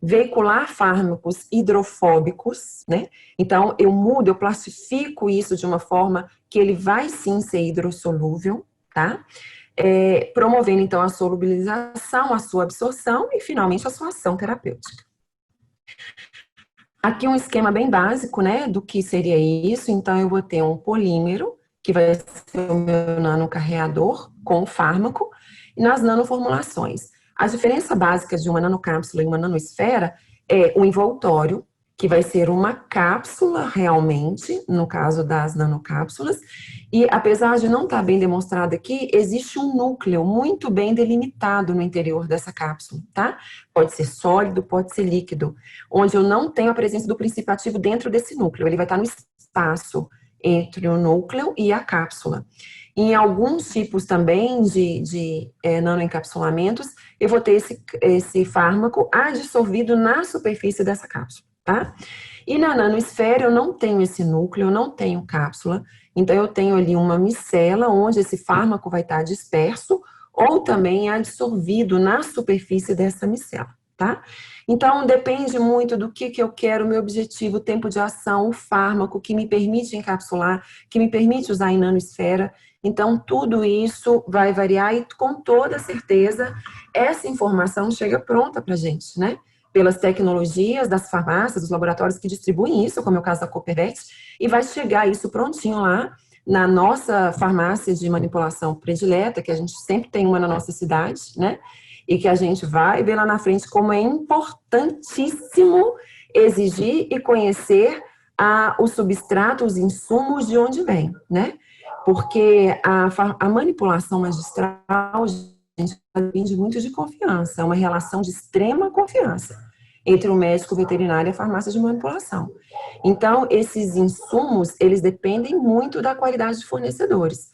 Veicular fármacos hidrofóbicos, né? Então, eu plastifico isso de uma forma que ele vai sim ser hidrossolúvel, tá? Promovendo, então, a solubilização, a sua absorção e, finalmente, a sua ação terapêutica. Aqui um esquema bem básico, né, do que seria isso. Então, eu vou ter um polímero, que vai ser o meu nanocarreador com o fármaco, e nas nanoformulações. A diferença básica de uma nanocápsula e uma nanoesfera é o envoltório, que vai ser uma cápsula realmente, no caso das nanocápsulas, e apesar de não estar bem demonstrado aqui, existe um núcleo muito bem delimitado no interior dessa cápsula, tá? Pode ser sólido, pode ser líquido, onde eu não tenho a presença do princípio ativo dentro desse núcleo, ele vai estar no espaço entre o núcleo e a cápsula. Em alguns tipos também de nanoencapsulamentos, eu vou ter esse fármaco adsorvido na superfície dessa cápsula, tá? E na nanoesfera eu não tenho esse núcleo, eu não tenho cápsula, então eu tenho ali uma micela onde esse fármaco vai estar disperso ou também adsorvido na superfície dessa micela, tá? Então, depende muito do que eu quero, o meu objetivo, o tempo de ação, o fármaco que me permite encapsular, que me permite usar em nanoesfera. Então, tudo isso vai variar e, com toda certeza, essa informação chega pronta para a gente, né? Pelas tecnologias das farmácias, dos laboratórios que distribuem isso, como é o caso da Coopervet, e vai chegar isso prontinho lá na nossa farmácia de manipulação predileta, que a gente sempre tem uma na nossa cidade, né? E que a gente vai ver lá na frente como é importantíssimo exigir e conhecer o substrato, os insumos de onde vem, né? Porque a manipulação magistral, gente, depende muito de confiança, é uma relação de extrema confiança entre o médico veterinário e a farmácia de manipulação. Então, esses insumos, eles dependem muito da qualidade de fornecedores.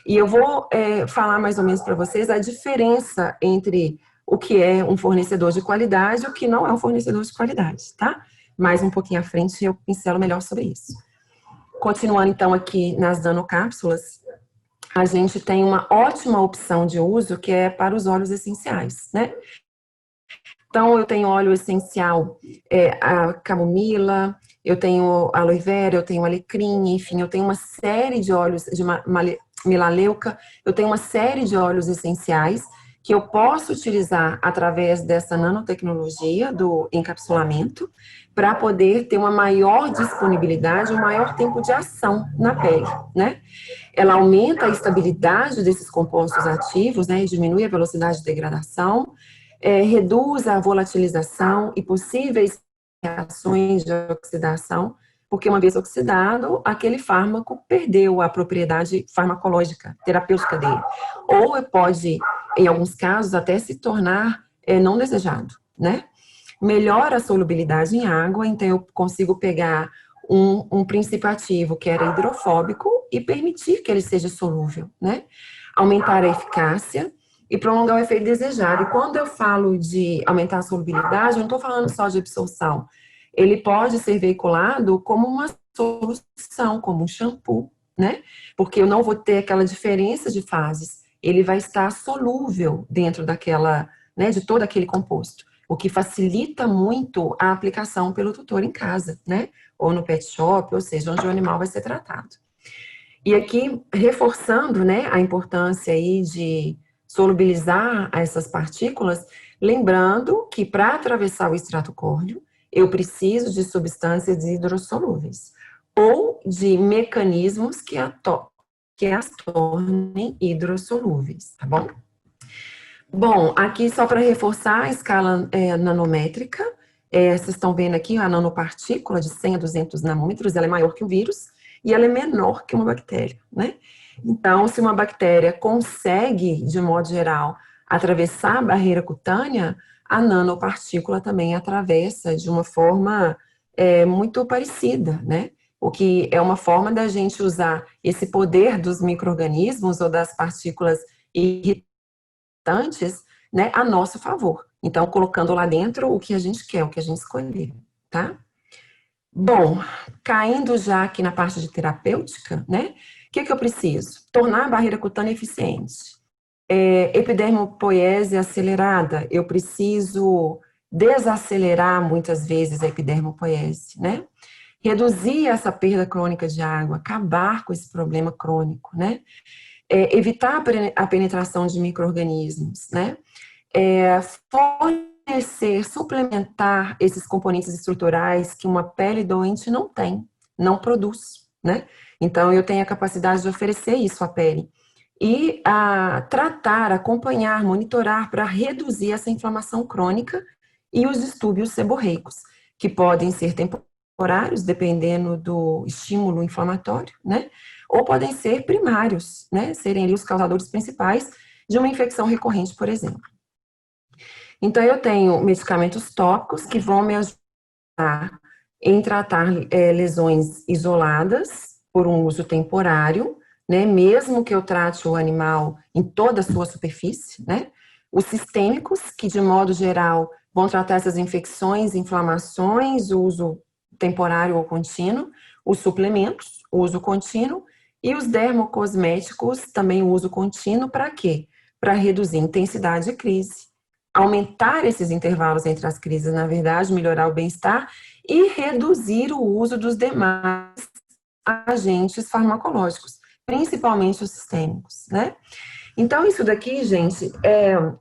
E eu vou falar mais ou menos para vocês a diferença entre o que é um fornecedor de qualidade e o que não é um fornecedor de qualidade, tá? Mais um pouquinho à frente eu pincelo melhor sobre isso. Continuando então aqui nas nanocápsulas, a gente tem uma ótima opção de uso que é para os óleos essenciais, né? Então, eu tenho óleo essencial, a camomila, eu tenho aloe vera, eu tenho alecrim, enfim, eu tenho uma série de óleos de melaleuca, eu tenho uma série de óleos essenciais que eu posso utilizar através dessa nanotecnologia do encapsulamento para poder ter uma maior disponibilidade, um maior tempo de ação na pele, né? Ela aumenta a estabilidade desses compostos ativos, né, e diminui a velocidade de degradação, reduz a volatilização e possíveis reações de oxidação Porque uma vez oxidado, aquele fármaco perdeu a propriedade farmacológica, terapêutica dele. Ou pode, em alguns casos, até se tornar não desejado, né? Melhora a solubilidade em água, então eu consigo pegar um princípio ativo que era hidrofóbico e permitir que ele seja solúvel, né? Aumentar a eficácia e prolongar o efeito desejado. E quando eu falo de aumentar a solubilidade, eu não estou falando só de absorção. Ele pode ser veiculado como uma solução, como um shampoo, né? Porque eu não vou ter aquela diferença de fases. Ele vai estar solúvel dentro daquela, né, de todo aquele composto, o que facilita muito a aplicação pelo tutor em casa, né? Ou no pet shop, ou seja, onde o animal vai ser tratado. E aqui, reforçando, né, a importância aí de solubilizar essas partículas, lembrando que para atravessar o extrato córneo, eu preciso de substâncias hidrossolúveis ou de mecanismos que as tornem hidrossolúveis, tá bom? Bom, aqui só para reforçar a escala nanométrica, vocês estão vendo aqui a nanopartícula de 100 a 200 nanômetros, ela é maior que o vírus e ela é menor que uma bactéria, né? Então, se uma bactéria consegue, de modo geral, atravessar a barreira cutânea, a nanopartícula também atravessa de uma forma muito parecida, né? O que é uma forma da gente usar esse poder dos micro-organismos ou das partículas irritantes, né, a nosso favor. Então, colocando lá dentro o que a gente quer, o que a gente escolher, tá? Bom, caindo já aqui na parte de terapêutica, né? O que eu preciso? Tornar a barreira cutânea eficiente. Epidermopoiese acelerada, eu preciso desacelerar muitas vezes a epidermopoiese, né? Reduzir essa perda crônica de água, acabar com esse problema crônico, né? Evitar a penetração de micro-organismos, né? Fornecer, suplementar esses componentes estruturais que uma pele doente não tem, não produz, né? Então, eu tenho a capacidade de oferecer isso à pele. E tratar, acompanhar, monitorar para reduzir essa inflamação crônica e os distúrbios seborreicos, que podem ser temporários, dependendo do estímulo inflamatório, né? Ou podem ser primários, né? Serem ali os causadores principais de uma infecção recorrente, por exemplo. Então, eu tenho medicamentos tópicos que vão me ajudar em tratar lesões isoladas por um uso temporário, né? Mesmo que eu trate o animal em toda a sua superfície, né? Os sistêmicos, que de modo geral vão tratar essas infecções, inflamações, o uso temporário ou contínuo, os suplementos, o uso contínuo, e os dermocosméticos, também o uso contínuo, para quê? Para reduzir a intensidade de crise, aumentar esses intervalos entre as crises, na verdade, melhorar o bem-estar e reduzir o uso dos demais agentes farmacológicos, principalmente os sistêmicos, né? Então, isso daqui, gente,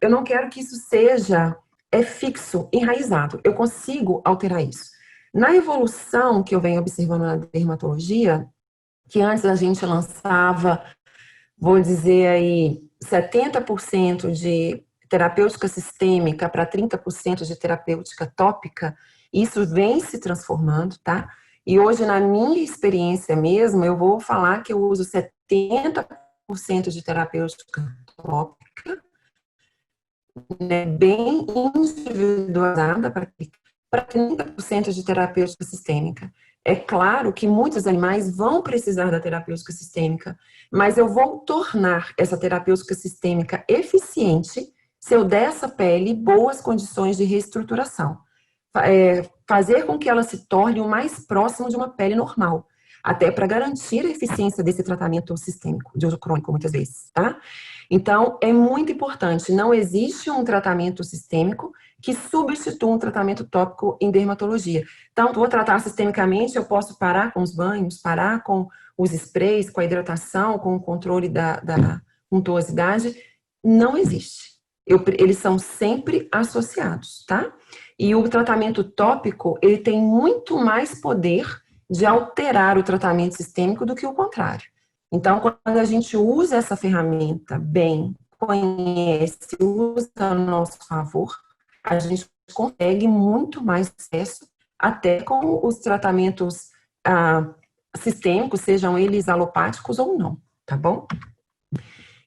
eu não quero que isso seja fixo, enraizado. Eu consigo alterar isso. Na evolução que eu venho observando na dermatologia, que antes a gente lançava, vou dizer aí, 70% de terapêutica sistêmica para 30% de terapêutica tópica, isso vem se transformando, tá? E hoje, na minha experiência mesmo, eu vou falar que eu uso 70% de terapêutica tópica, né, bem individualizada para 30% de terapêutica sistêmica. É claro que muitos animais vão precisar da terapêutica sistêmica, mas eu vou tornar essa terapêutica sistêmica eficiente se eu der essa pele boas condições de reestruturação. Fazer com que ela se torne o mais próximo de uma pele normal, até para garantir a eficiência desse tratamento sistêmico, de uso crônico, muitas vezes, tá? Então, é muito importante, não existe um tratamento sistêmico que substitua um tratamento tópico em dermatologia. Então, vou tratar sistemicamente, eu posso parar com os banhos, parar com os sprays, com a hidratação, com o controle da untuosidade. Não existe. Eles são sempre associados, tá? E o tratamento tópico, ele tem muito mais poder de alterar o tratamento sistêmico do que o contrário. Então, quando a gente usa essa ferramenta bem, conhece, usa a nosso favor, a gente consegue muito mais sucesso até com os tratamentos sistêmicos, sejam eles alopáticos ou não, tá bom?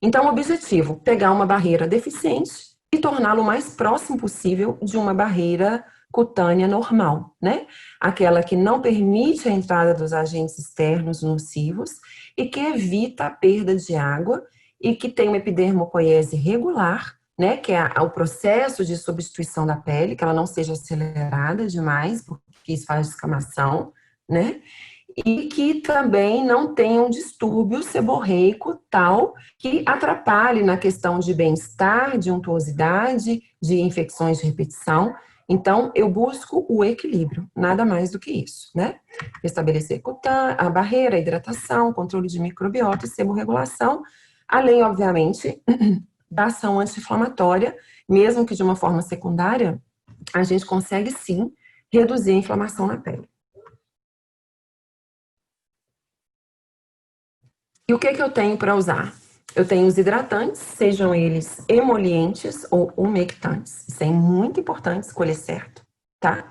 Então, o objetivo, pegar uma barreira deficiente e torná-lo o mais próximo possível de uma barreira cutânea normal, né? Aquela que não permite a entrada dos agentes externos nocivos e que evita a perda de água e que tem uma epidermopoiese regular, né? Que é o processo de substituição da pele, que ela não seja acelerada demais, porque isso faz descamação, né? E que também não tenha um distúrbio seborreico tal que atrapalhe na questão de bem-estar, de untuosidade, de infecções de repetição. Então, eu busco o equilíbrio, nada mais do que isso, né? Estabelecer a barreira, a hidratação, controle de microbiota e seborregulação, além, obviamente, da ação anti-inflamatória, mesmo que de uma forma secundária, a gente consegue sim reduzir a inflamação na pele. E o que eu tenho para usar? Eu tenho os hidratantes, sejam eles emolientes ou umectantes. Isso é muito importante escolher certo, tá?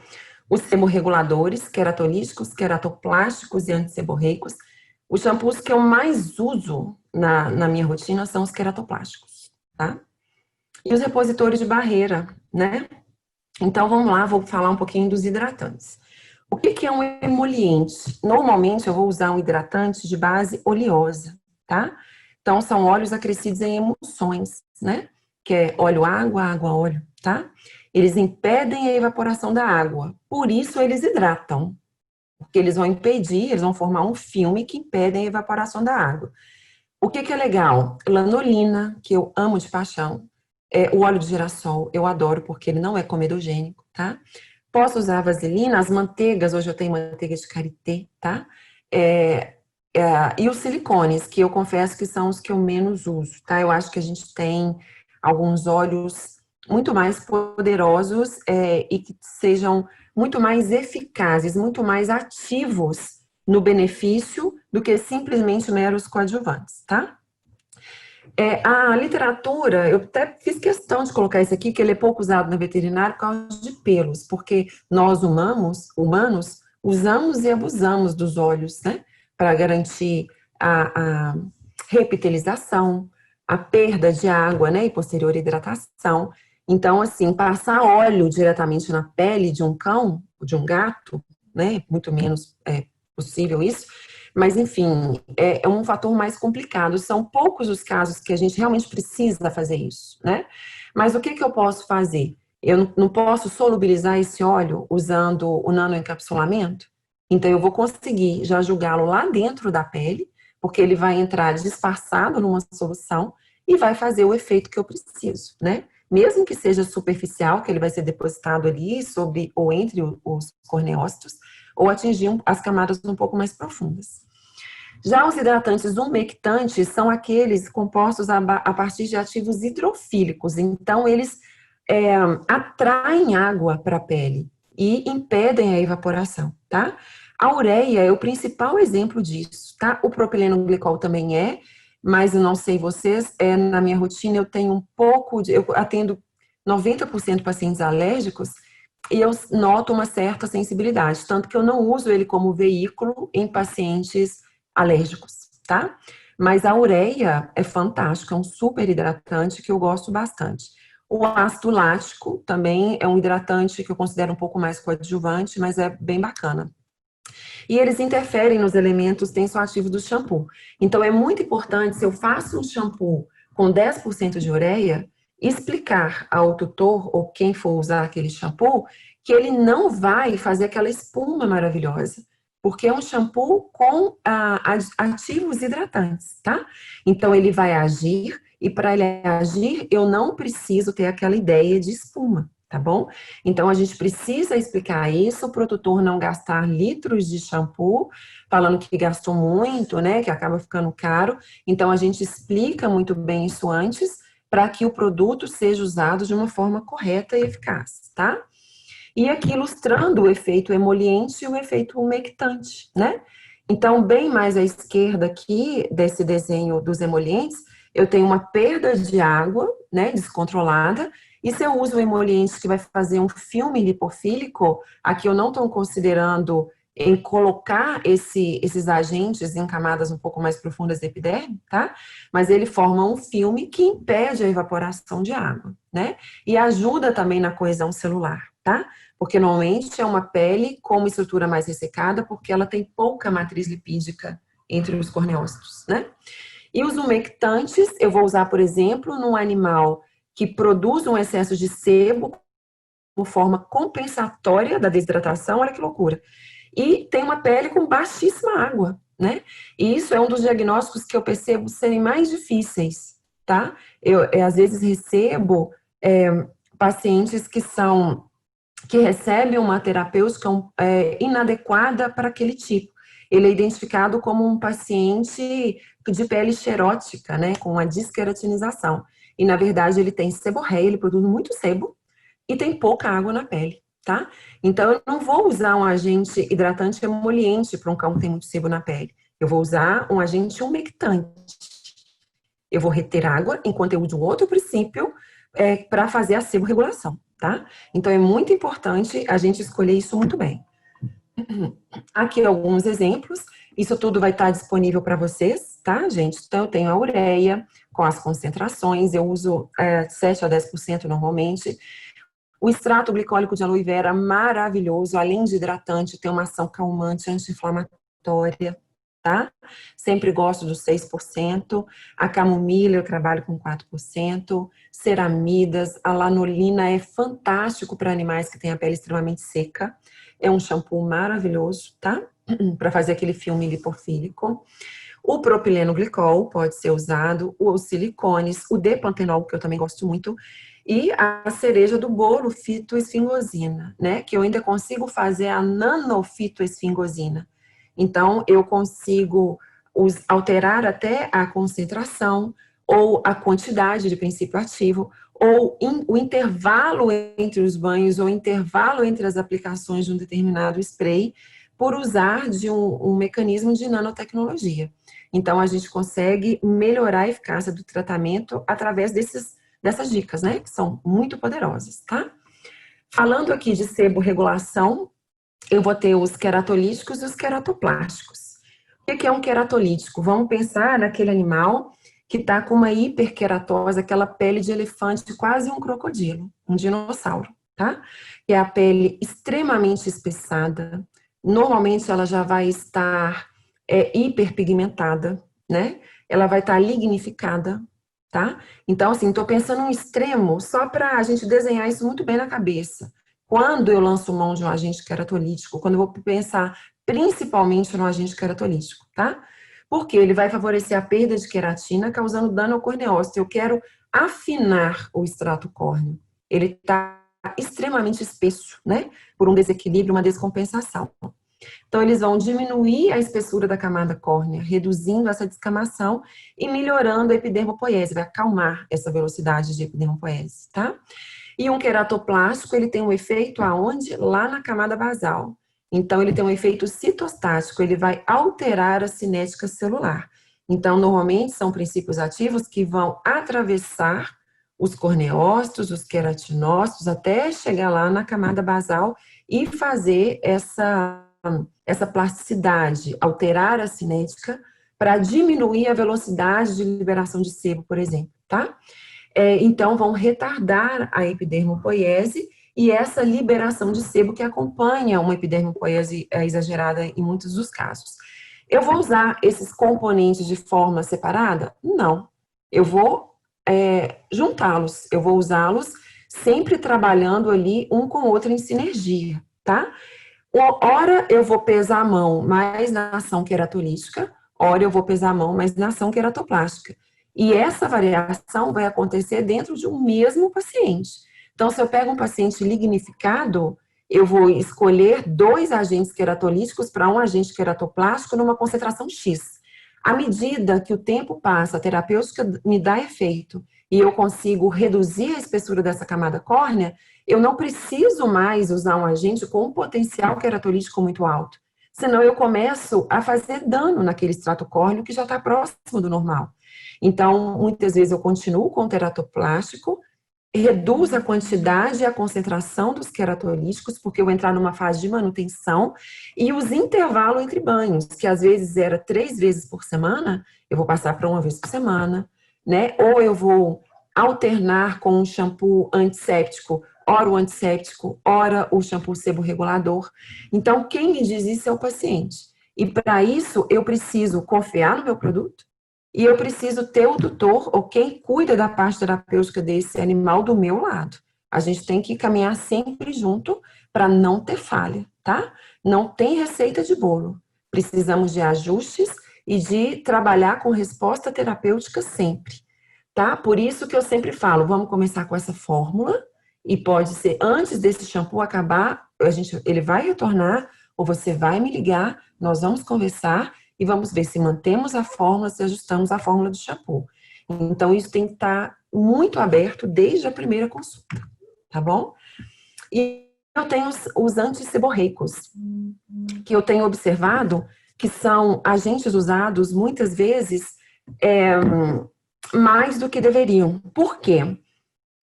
Os seborreguladores, queratolíticos, queratoplásticos e antisseborreicos. Os shampoos que eu mais uso na minha rotina são os queratoplásticos, tá? E os repositores de barreira, né? Então, vamos lá, vou falar um pouquinho dos hidratantes. O que é um emoliente? Normalmente eu vou usar um hidratante de base oleosa, tá? Então são óleos acrescidos em emulsões, né? Que é óleo-água, água-óleo, tá? Eles impedem a evaporação da água, por isso eles hidratam. Porque eles vão impedir, eles vão formar um filme que impede a evaporação da água. O que é legal? Lanolina, que eu amo de paixão. O óleo de girassol, eu adoro porque ele não é comedogênico, tá? Posso usar vaselina, as manteigas, hoje eu tenho manteiga de karité, tá? E os silicones, que eu confesso que são os que eu menos uso, tá? Eu acho que a gente tem alguns óleos muito mais poderosos e que sejam muito mais eficazes, muito mais ativos no benefício do que simplesmente meros coadjuvantes, tá? A literatura, eu até fiz questão de colocar isso aqui, que ele é pouco usado na veterinária por causa de pelos, porque nós humanos usamos e abusamos dos óleos, né? Para garantir a repitelização, a perda de água, né? E posterior hidratação. Então, assim, passar óleo diretamente na pele de um cão, de um gato, né? Muito menos possível isso. Mas, enfim, é um fator mais complicado. São poucos os casos que a gente realmente precisa fazer isso, né? Mas o que eu posso fazer? Eu não posso solubilizar esse óleo usando o nanoencapsulamento? Então, eu vou conseguir já jogá-lo lá dentro da pele, porque ele vai entrar disfarçado numa solução e vai fazer o efeito que eu preciso, né? Mesmo que seja superficial, que ele vai ser depositado ali sobre ou entre os corneócitos, ou atingir as camadas um pouco mais profundas. Já os hidratantes umectantes são aqueles compostos a partir de ativos hidrofílicos, então eles atraem água para a pele e impedem a evaporação, tá? A ureia é o principal exemplo disso, tá? O propileno glicol também mas eu não sei vocês, na minha rotina eu tenho um pouco eu atendo 90% de pacientes alérgicos e eu noto uma certa sensibilidade, tanto que eu não uso ele como veículo em pacientes alérgicos, tá? Mas a ureia é fantástica, é um super hidratante que eu gosto bastante. O ácido lático também é um hidratante que eu considero um pouco mais coadjuvante, mas é bem bacana. E eles interferem nos elementos tensoativos do shampoo. Então é muito importante, se eu faço um shampoo com 10% de ureia, explicar ao tutor ou quem for usar aquele shampoo que ele não vai fazer aquela espuma maravilhosa, porque é um shampoo com ativos hidratantes, tá? Então ele vai agir e para ele agir eu não preciso ter aquela ideia de espuma, tá bom? Então a gente precisa explicar isso para o tutor não gastar litros de shampoo, falando que gastou muito, né? Que acaba ficando caro. Então a gente explica muito bem isso antes, para que o produto seja usado de uma forma correta e eficaz, tá? E aqui ilustrando o efeito emoliente e o efeito umectante, né? Então, bem mais à esquerda aqui desse desenho dos emolientes, eu tenho uma perda de água, né, descontrolada, e se eu uso o emoliente que vai fazer um filme lipofílico, aqui eu não estou considerando em colocar esses agentes em camadas um pouco mais profundas da epiderme, tá? Mas ele forma um filme que impede a evaporação de água, né? E ajuda também na coesão celular, tá? Porque normalmente é uma pele com uma estrutura mais ressecada, porque ela tem pouca matriz lipídica entre os corneócitos, né? E os umectantes, eu vou usar, por exemplo, num animal que produz um excesso de sebo como forma compensatória da desidratação, olha que loucura. E tem uma pele com baixíssima água, né? E isso é um dos diagnósticos que eu percebo serem mais difíceis, tá? Eu às vezes recebo pacientes que recebem uma terapêutica inadequada para aquele tipo. Ele é identificado como um paciente de pele xerótica, né, com uma desqueratinização. E, na verdade, ele tem seborreia, ele produz muito sebo e tem pouca água na pele, tá? Então, eu não vou usar um agente hidratante emoliente para um cão que tem muito sebo na pele. Eu vou usar um agente umectante. Eu vou reter água enquanto eu uso um outro princípio para fazer a seborregulação, tá? Então, é muito importante a gente escolher isso muito bem. Aqui alguns exemplos. Isso tudo vai estar disponível para vocês, tá, gente? Então, eu tenho a ureia com as concentrações, eu uso 7 a 10% normalmente. O extrato glicólico de aloe vera, maravilhoso, além de hidratante, tem uma ação calmante, anti-inflamatória, tá? Sempre gosto dos 6%. A camomila eu trabalho com 4%. Ceramidas, a lanolina é fantástico para animais que têm a pele extremamente seca. É um shampoo maravilhoso, tá? Para fazer aquele filme lipofílico. O propileno glicol pode ser usado, os silicones, o depantenol, que eu também gosto muito, e a cereja do bolo, fitoesfingosina, né? Que eu ainda consigo fazer a nanofitoesfingosina. Então, eu consigo alterar até a concentração ou a quantidade de princípio ativo, ou o intervalo entre os banhos, ou intervalo entre as aplicações de um determinado spray, por usar de um mecanismo de nanotecnologia. Então, a gente consegue melhorar a eficácia do tratamento através dessas dicas, né, que são muito poderosas, tá? Falando aqui de seborregulação, eu vou ter os queratolíticos e os queratoplásticos. O que é um queratolítico? Vamos pensar naquele animal que está com uma hiperqueratose, aquela pele de elefante, quase um crocodilo, um dinossauro, tá? Que é a pele extremamente espessada. Normalmente ela já vai estar hiperpigmentada, né? Ela vai estar lignificada, tá? Então, assim, estou pensando um extremo só para a gente desenhar isso muito bem na cabeça. Quando eu lanço mão de um agente queratolítico, quando eu vou pensar principalmente no agente queratolítico, tá? Porque ele vai favorecer a perda de queratina, causando dano ao corneócito. Eu quero afinar o extrato córneo. Ele está extremamente espesso, né? Por um desequilíbrio, uma descompensação. Então, eles vão diminuir a espessura da camada córnea, reduzindo essa descamação e melhorando a epidermopoiese, vai acalmar essa velocidade de epidermopoiese, tá? E um queratoplástico, ele tem um efeito aonde? Lá na camada basal. Então, ele tem um efeito citostático, ele vai alterar a cinética celular. Então, normalmente, são princípios ativos que vão atravessar os corneócitos, os queratinócitos, até chegar lá na camada basal e fazer essa plasticidade, alterar a cinética para diminuir a velocidade de liberação de sebo, por exemplo, tá? Então, vão retardar a epidermopoiese e essa liberação de sebo que acompanha uma epidermopoiese exagerada em muitos dos casos. Eu vou usar esses componentes de forma separada? Não. Eu vou juntá-los, eu vou usá-los sempre trabalhando ali um com o outro em sinergia, tá? Ora eu vou pesar a mão mais na ação queratolítica, ora eu vou pesar a mão mais na ação queratoplástica. E essa variação vai acontecer dentro de um mesmo paciente. Então, se eu pego um paciente lignificado, eu vou escolher 2 agentes queratolíticos para um agente queratoplástico numa concentração X. À medida que o tempo passa, a terapêutica me dá efeito e eu consigo reduzir a espessura dessa camada córnea, eu não preciso mais usar um agente com um potencial queratolítico muito alto. Senão eu começo a fazer dano naquele extrato córneo que já está próximo do normal. Então, muitas vezes eu continuo com o teratoplástico, reduz a quantidade e a concentração dos queratolíticos, porque eu vou entrar numa fase de manutenção, e os intervalos entre banhos, que às vezes era 3 vezes por semana, eu vou passar para 1 vez por semana, né? Ou eu vou alternar com um shampoo antisséptico, ora o antisséptico, ora o shampoo seborregulador. Então, quem me diz isso é o paciente. E para isso, eu preciso confiar no meu produto, e eu preciso ter o tutor ou quem cuida da parte terapêutica desse animal do meu lado. A gente tem que caminhar sempre junto para não ter falha, tá? Não tem receita de bolo. Precisamos de ajustes e de trabalhar com resposta terapêutica sempre, tá? Por isso que eu sempre falo, vamos começar com essa fórmula e pode ser antes desse shampoo acabar, ele vai retornar ou você vai me ligar, nós vamos conversar e vamos ver se mantemos a fórmula, se ajustamos a fórmula do shampoo. Então, isso tem que estar muito aberto desde a primeira consulta, tá bom? E eu tenho os antisseborreicos, que eu tenho observado que são agentes usados muitas vezes mais do que deveriam. Por quê?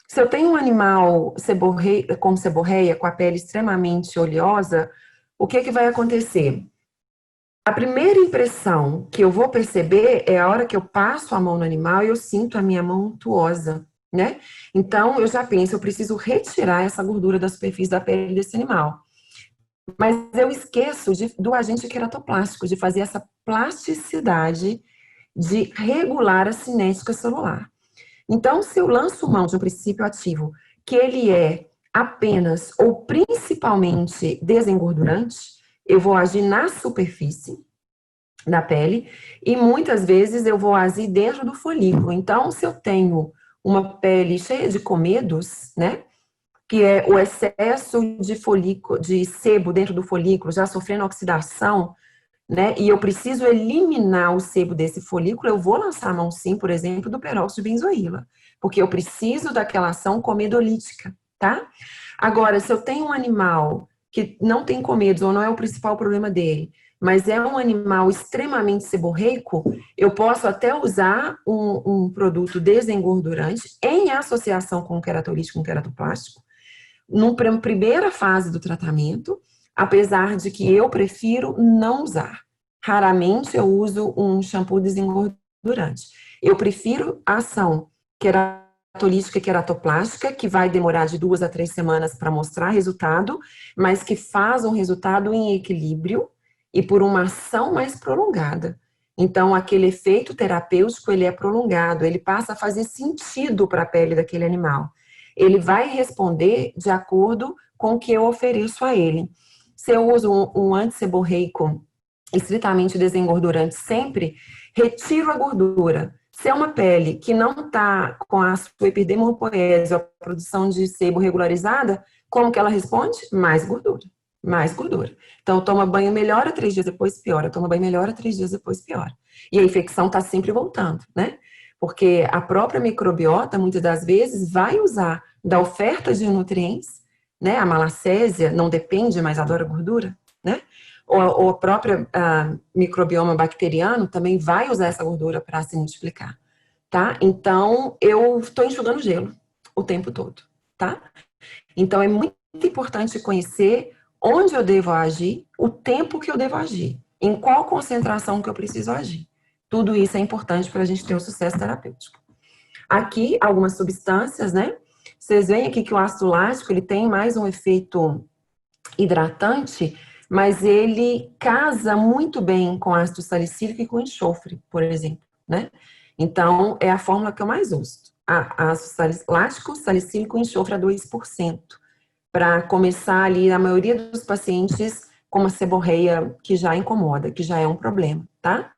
Se eu tenho um animal com seborreia, com a pele extremamente oleosa, o que vai acontecer? A primeira impressão que eu vou perceber é a hora que eu passo a mão no animal e eu sinto a minha mão untuosa, né? Então, eu já penso, eu preciso retirar essa gordura da superfície da pele desse animal. Mas eu esqueço do agente queratoplástico, de fazer essa plasticidade de regular a cinética celular. Então, se eu lanço mão de um princípio ativo que ele é apenas ou principalmente desengordurante, eu vou agir na superfície da pele e muitas vezes eu vou agir dentro do folículo. Então, se eu tenho uma pele cheia de comedos, né, que é o excesso de folículo, de sebo dentro do folículo, já sofrendo oxidação, né, e eu preciso eliminar o sebo desse folículo, eu vou lançar a mão sim, por exemplo, do peróxido de benzoíla, porque eu preciso daquela ação comedolítica, tá? Agora, se eu tenho um animal que não tem comedos, ou não é o principal problema dele, mas é um animal extremamente seborreico, eu posso até usar um produto desengordurante em associação com o queratolítico, com o queratoplástico, numa primeira fase do tratamento, apesar de que eu prefiro não usar. Raramente eu uso um shampoo desengordurante. Eu prefiro a ação queratolítica e queratoplástica, que vai demorar de 2 a 3 semanas para mostrar resultado, mas que faz um resultado em equilíbrio e por uma ação mais prolongada. Então, aquele efeito terapêutico, ele é prolongado, ele passa a fazer sentido para a pele daquele animal. Ele vai responder de acordo com o que eu ofereço a ele. Se eu uso um antisseborreico estritamente desengordurante sempre, retiro a gordura. Se é uma pele que não está com a sua epidermopoese, a produção de sebo regularizada, como que ela responde? Mais gordura. Mais gordura. Então, toma banho, melhora, 3 dias depois piora. Toma banho, melhora, 3 dias depois piora. E a infecção está sempre voltando, né? Porque a própria microbiota, muitas das vezes, vai usar da oferta de nutrientes, né? A malacésia não depende, mas adora gordura, né? Ou a própria microbioma bacteriano também vai usar essa gordura para se multiplicar, tá? Então, eu estou enxugando gelo o tempo todo, tá? Então, é muito importante conhecer onde eu devo agir, o tempo que eu devo agir, em qual concentração que eu preciso agir. Tudo isso é importante para a gente ter um sucesso terapêutico. Aqui, algumas substâncias, né? Vocês veem aqui que o ácido lático, ele tem mais um efeito hidratante, mas ele casa muito bem com ácido salicílico e com enxofre, por exemplo, né? Então, é a fórmula que eu mais uso. Ácido lático, salicílico e enxofre a 2%. Para começar ali, a maioria dos pacientes com uma seborreia que já incomoda, que já é um problema, tá?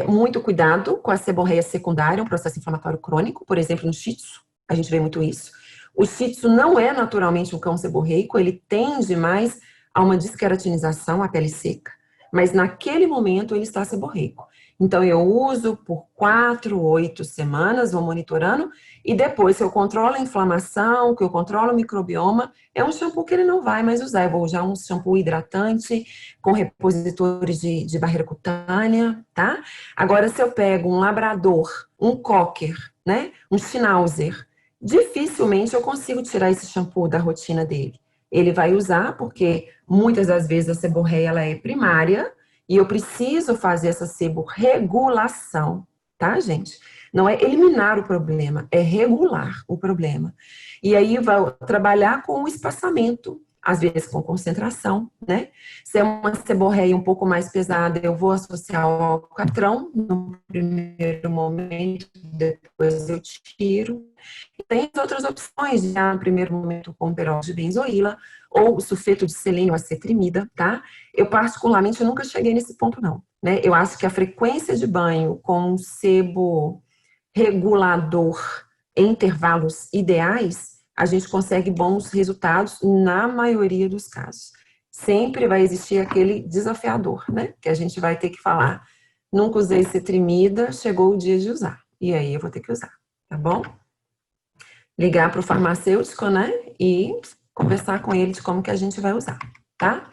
Muito cuidado com a seborreia secundária, um processo inflamatório crônico, por exemplo, no Shih Tzu, a gente vê muito isso. O Shih Tzu não é naturalmente um cão seborreico, ele tende mais a uma desqueratinização, a pele seca, mas naquele momento ele está seborreico. Então eu uso por 4, 8 semanas, vou monitorando, e depois, se eu controlo a inflamação, que eu controlo o microbioma, é um shampoo que ele não vai mais usar. Eu vou usar um shampoo hidratante, com repositores de barreira cutânea, tá? Agora, se eu pego um labrador, um cocker, né, um schnauzer, dificilmente eu consigo tirar esse shampoo da rotina dele. Ele vai usar porque muitas das vezes a seborreia ela é primária e eu preciso fazer essa seborregulação, tá, gente? Não é eliminar o problema, é regular o problema. E aí vai trabalhar com o espaçamento, às vezes com concentração, né? Se é uma seborreia um pouco mais pesada, eu vou associar ao alcatrão no primeiro momento, depois eu tiro. Tem outras opções, já no primeiro momento com peróxido de benzoíla ou o sulfeto de selênio acetrimida, tá? Eu particularmente nunca cheguei nesse ponto não, né? Eu acho que a frequência de banho com um sebo regulador em intervalos ideais, a gente consegue bons resultados na maioria dos casos. Sempre vai existir aquele desafiador, né? Que a gente vai ter que falar, nunca usei cetrimida, chegou o dia de usar. E aí eu vou ter que usar, tá bom? Ligar para o farmacêutico, né? E conversar com ele de como que a gente vai usar, tá?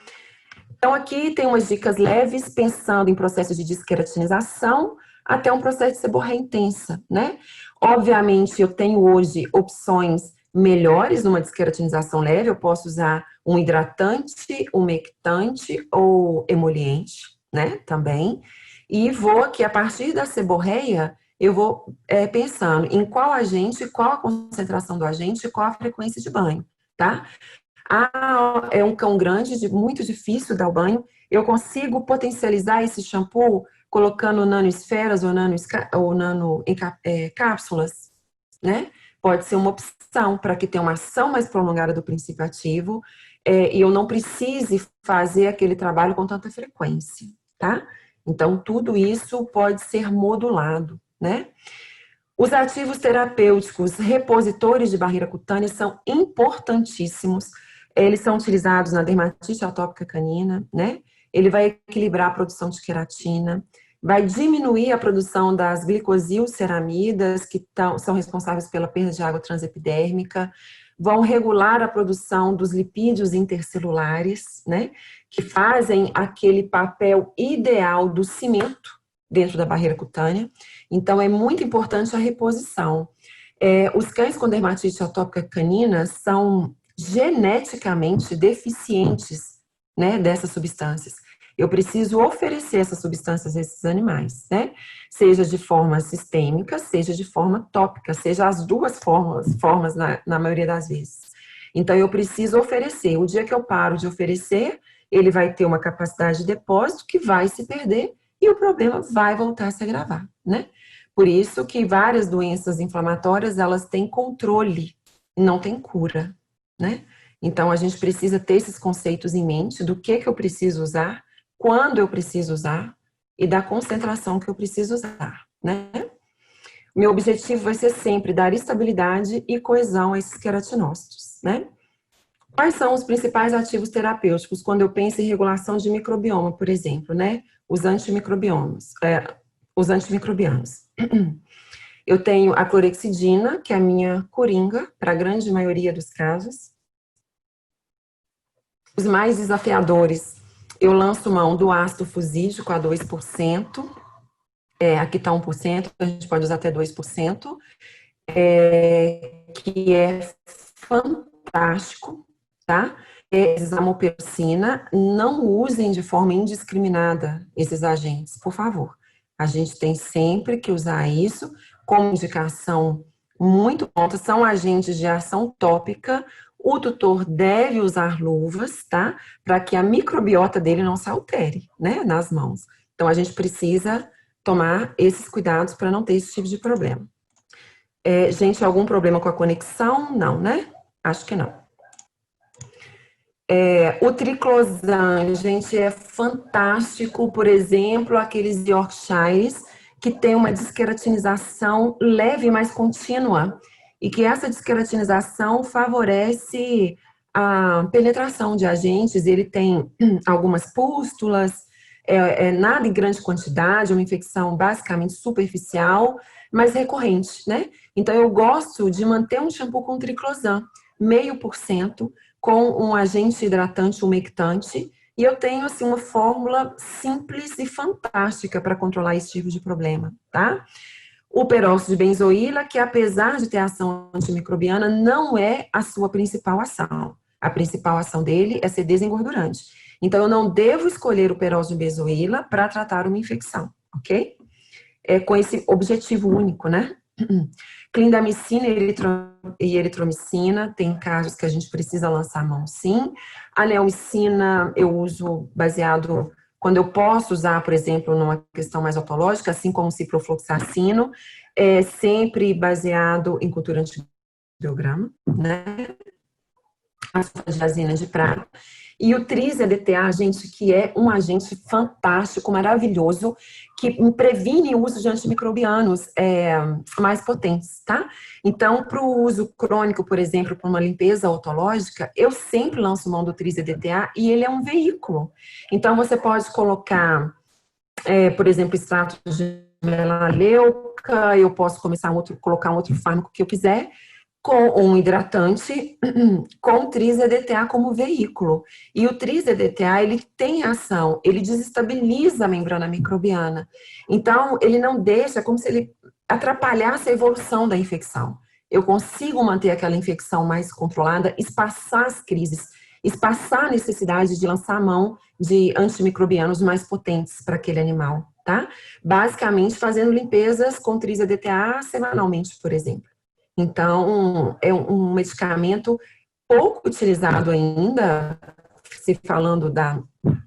Então, aqui tem umas dicas leves, pensando em processos de desqueratinização até um processo de seborreia intensa, né? Obviamente, eu tenho hoje opções melhores numa desqueratinização leve, eu posso usar um hidratante, umectante ou emoliente, né? Também. E vou aqui, a partir da seborreia, eu vou pensando em qual agente, qual a concentração do agente, qual a frequência de banho, tá? Ah, é um cão grande, muito difícil dar o banho. Eu consigo potencializar esse shampoo colocando nanoesferas ou nano cápsulas, né? Pode ser uma opção para que tenha uma ação mais prolongada do princípio ativo e eu não precise fazer aquele trabalho com tanta frequência, tá? Então, tudo isso pode ser modulado, né? Os ativos terapêuticos repositores de barreira cutânea são importantíssimos. Eles são utilizados na dermatite atópica canina, né? Ele vai equilibrar a produção de queratina, vai diminuir a produção das glicosilceramidas, que são responsáveis pela perda de água transepidérmica, vão regular a produção dos lipídios intercelulares, né? Que fazem aquele papel ideal do cimento dentro da barreira cutânea. Então, é muito importante a reposição. Os cães com dermatite atópica canina são geneticamente deficientes, né, dessas substâncias. Eu preciso oferecer essas substâncias a esses animais, né? Seja de forma sistêmica, seja de forma tópica, seja as duas formas na maioria das vezes. Então, eu preciso oferecer. O dia que eu paro de oferecer, ele vai ter uma capacidade de depósito que vai se perder e o problema vai voltar a se agravar, né? Por isso que várias doenças inflamatórias, elas têm controle, não têm cura, né? Então, a gente precisa ter esses conceitos em mente do que eu preciso usar, quando eu preciso usar e da concentração que eu preciso usar, né? Meu objetivo vai ser sempre dar estabilidade e coesão a esses queratinócitos, né? Quais são os principais ativos terapêuticos quando eu penso em regulação de microbioma, por exemplo, né? Os antimicrobianos. Eu tenho a clorexidina, que é a minha coringa, para a grande maioria dos casos. Os mais desafiadores, eu lanço mão do ácido fusídico a 2%, aqui está 1%, a gente pode usar até 2%, que é fantástico, tá? Desamopirocina, não usem de forma indiscriminada esses agentes, por favor. A gente tem sempre que usar isso como indicação muito alta, são agentes de ação tópica, o tutor deve usar luvas, tá? Para que a microbiota dele não se altere, né, nas mãos. Então, a gente precisa tomar esses cuidados para não ter esse tipo de problema. Gente, algum problema com a conexão? Não, né? Acho que não. O triclosan, gente, é fantástico, por exemplo, aqueles Yorkshires que tem uma desqueratinização leve, mas contínua, e que essa desqueratinização favorece a penetração de agentes, ele tem algumas pústulas, nada em grande quantidade, uma infecção basicamente superficial, mas recorrente, né? Então, eu gosto de manter um shampoo com triclosan, 0,5%, com um agente hidratante umectante, e eu tenho, assim, uma fórmula simples e fantástica para controlar esse tipo de problema, tá? O peróxido de benzoíla, que apesar de ter ação antimicrobiana, não é a sua principal ação. A principal ação dele é ser desengordurante. Então, eu não devo escolher o peróxido de benzoíla para tratar uma infecção, ok? Com esse objetivo único, né? Clindamicina e eritromicina, tem casos que a gente precisa lançar a mão, sim. A neomicina eu uso baseado, quando eu posso usar, por exemplo, numa questão mais otológica, assim como o ciprofloxacino, sempre baseado em cultura antibiograma, né? A sulfadiazina de prata. E o tris-EDTA, gente, que é um agente fantástico, maravilhoso, que previne o uso de antimicrobianos mais potentes, tá? Então, para o uso crônico, por exemplo, para uma limpeza otológica, eu sempre lanço mão do tris-EDTA e ele é um veículo. Então, você pode colocar, por exemplo, extrato de melaleuca, eu posso colocar um outro fármaco que eu quiser, com um hidratante, com o tris-EDTA como veículo. E o tris-EDTA, ele tem ação, ele desestabiliza a membrana microbiana. Então, ele não deixa, como se ele atrapalhasse a evolução da infecção. Eu consigo manter aquela infecção mais controlada, espaçar as crises, espaçar a necessidade de lançar a mão de antimicrobianos mais potentes para aquele animal, tá? Basicamente, fazendo limpezas com tris-EDTA semanalmente, por exemplo. Então, é um medicamento pouco utilizado ainda, se falando da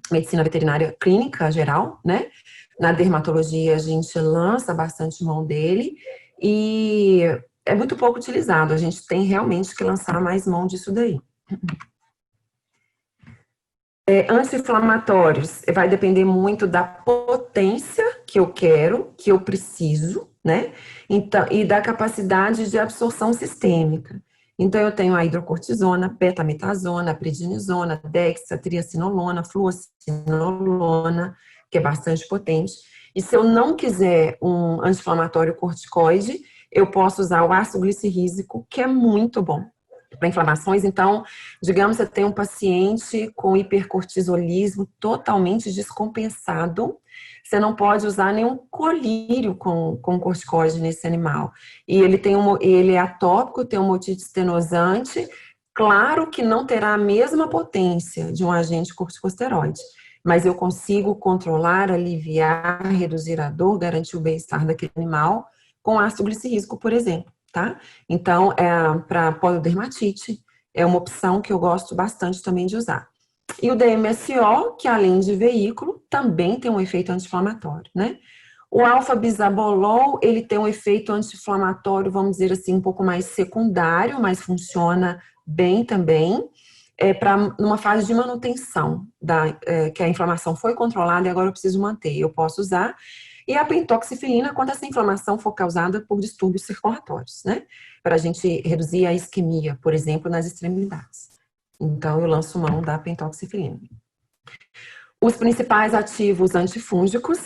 medicina veterinária clínica geral, né? Na dermatologia, a gente lança bastante mão dele e é muito pouco utilizado. A gente tem realmente que lançar mais mão disso daí. Anti-inflamatórios, vai depender muito da potência que eu quero, que eu preciso, né? Então, e da capacidade de absorção sistêmica. Então, eu tenho a hidrocortisona, betametasona, prednisona, dexa, triacinolona, fluocinolona, que é bastante potente. E se eu não quiser um anti-inflamatório corticoide, eu posso usar o ácido glicirrízico, que é muito bom para inflamações. Então, digamos que você tem um paciente com hipercortisolismo totalmente descompensado, você não pode usar nenhum colírio com corticoide nesse animal. E ele é atópico, tem um otite estenosante, claro que não terá a mesma potência de um agente corticosteroide, mas eu consigo controlar, aliviar, reduzir a dor, garantir o bem-estar daquele animal com ácido glicirrízico, por exemplo. Tá? Então, para poliodermatite, é uma opção que eu gosto bastante também de usar. E o DMSO, que além de veículo, também tem um efeito anti-inflamatório, né? O alfa-bisabolol, ele tem um efeito anti-inflamatório, vamos dizer assim, um pouco mais secundário, mas funciona bem também, numa fase de manutenção, que a inflamação foi controlada e agora eu preciso manter, eu posso usar. E a pentoxifilina, quando essa inflamação for causada por distúrbios circulatórios, né? Para a gente reduzir a isquemia, por exemplo, nas extremidades. Então, eu lanço mão da pentoxifilina. Os principais ativos antifúngicos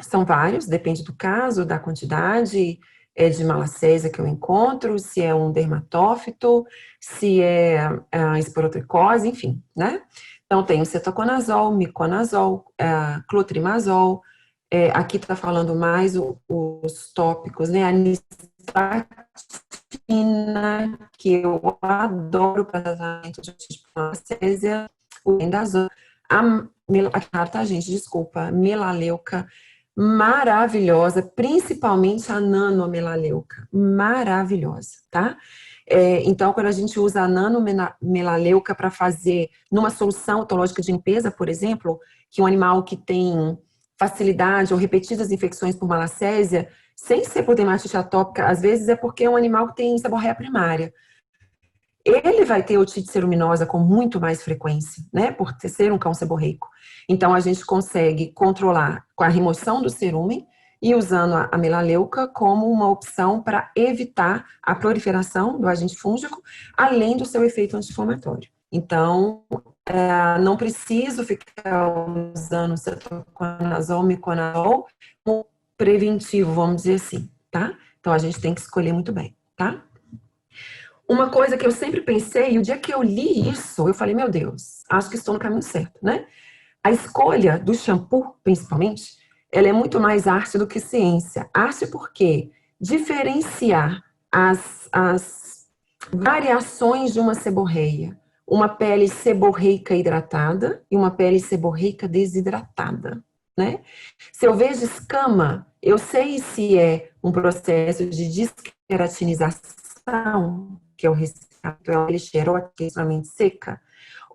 são vários, depende do caso, da quantidade de malacésia que eu encontro, se é um dermatófito, se é a esporotricose, enfim, né? Então, tem o cetoconazol, miconazol, clotrimazol, aqui está falando mais os tópicos, né? A anistatina, que eu adoro para tratamento de malacésia, o endazol, tá, gente? Desculpa, melaleuca, maravilhosa, principalmente a nanomelaleuca, maravilhosa, tá? Então, quando a gente usa a nanomelaleuca para fazer numa solução otológica de limpeza, por exemplo, que um animal que tem facilidade ou repetidas infecções por malacésia, sem ser por dermatite atópica, às vezes é porque é um animal que tem seborreia primária. Ele vai ter otite ceruminosa com muito mais frequência, né, por ser um cão seborreico. Então, a gente consegue controlar com a remoção do cerumen e usando a melaleuca como uma opção para evitar a proliferação do agente fúngico, além do seu efeito anti-inflamatório. Então, não preciso ficar usando cetoconazol, miconazol como preventivo, vamos dizer assim, tá? Então, a gente tem que escolher muito bem, tá? Uma coisa que eu sempre pensei, e o dia que eu li isso, eu falei, meu Deus, acho que estou no caminho certo, né? A escolha do shampoo, principalmente, ela é muito mais arte do que ciência. Arte porque diferenciar as variações de uma seborreia. Uma pele seborreica hidratada e uma pele seborreica desidratada, né? Se eu vejo escama, eu sei se é um processo de desqueratinização, que é o resseco, é a pele xerótica extremamente seca,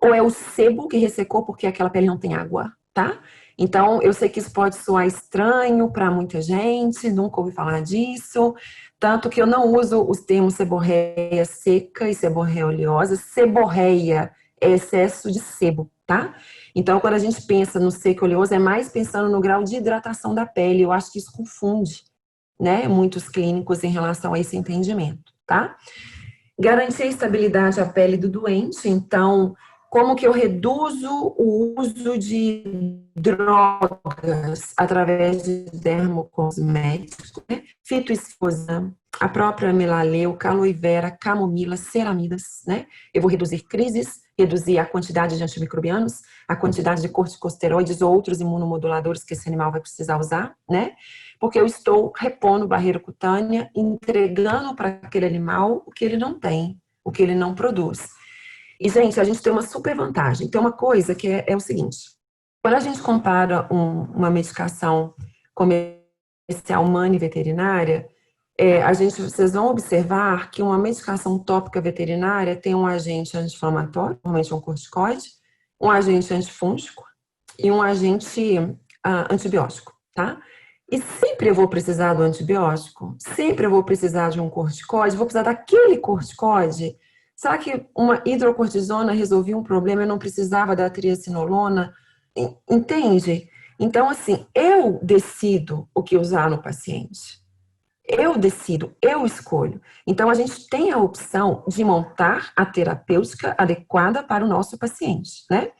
ou é o sebo que ressecou porque aquela pele não tem água, tá? Então, eu sei que isso pode soar estranho para muita gente, nunca ouvi falar disso, tanto que eu não uso os termos seborreia seca e seborreia oleosa. Seborreia é excesso de sebo, tá? Então, quando a gente pensa no seco e oleoso, é mais pensando no grau de hidratação da pele. Eu acho que isso confunde, né, muitos clínicos em relação a esse entendimento, tá? Garantir a estabilidade à pele do doente, então, como que eu reduzo o uso de drogas através de dermocosméticos, né? Fitoesfosam, a própria melaleu, aloe vera, camomila, ceramidas, né? Eu vou reduzir crises, reduzir a quantidade de antimicrobianos, a quantidade de corticosteroides ou outros imunomoduladores que esse animal vai precisar usar, né? Porque eu estou repondo barreira cutânea, entregando para aquele animal o que ele não tem, o que ele não produz. E, gente, a gente tem uma super vantagem. Tem uma coisa que é o seguinte: quando a gente compara uma medicação comercial humana e veterinária, vocês vão observar que uma medicação tópica veterinária tem um agente anti-inflamatório, normalmente um corticoide, um agente antifúngico e um agente antibiótico, tá? E sempre eu vou precisar do antibiótico, sempre eu vou precisar de um corticoide, vou precisar daquele corticoide. Será que uma hidrocortisona resolvia um problema? Eu não precisava da triacinolona? Entende? Então, assim, eu decido o que usar no paciente. Eu decido, eu escolho. Então, a gente tem a opção de montar a terapêutica adequada para o nosso paciente, né?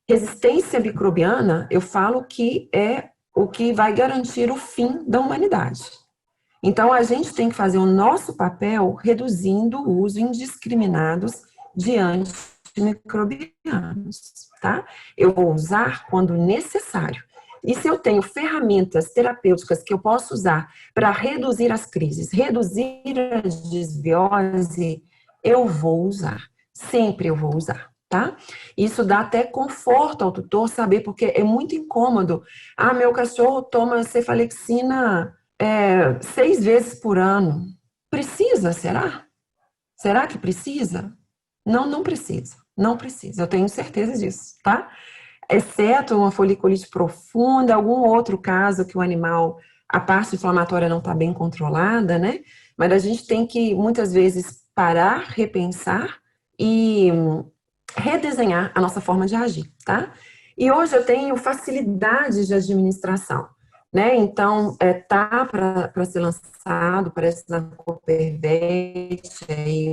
Resistência microbiana, eu falo que é o que vai garantir o fim da humanidade. Então, a gente tem que fazer o nosso papel reduzindo o uso indiscriminado de antimicrobianos, tá? Eu vou usar quando necessário. E se eu tenho ferramentas terapêuticas que eu posso usar para reduzir as crises, reduzir a desbiose, eu vou usar. Sempre eu vou usar, tá? Isso dá até conforto ao tutor saber, porque é muito incômodo. Ah, meu cachorro toma cefalexina 6 vezes por ano. Precisa, será? Será que precisa? Não, não precisa. Não precisa. Eu tenho certeza disso, tá? Exceto uma foliculite profunda, algum outro caso que o animal, a parte inflamatória não está bem controlada, né? Mas a gente tem que, muitas vezes, parar, repensar e redesenhar a nossa forma de agir, tá? E hoje eu tenho facilidade de administração, né? Então, tá para ser lançado, parece na Copervet, aí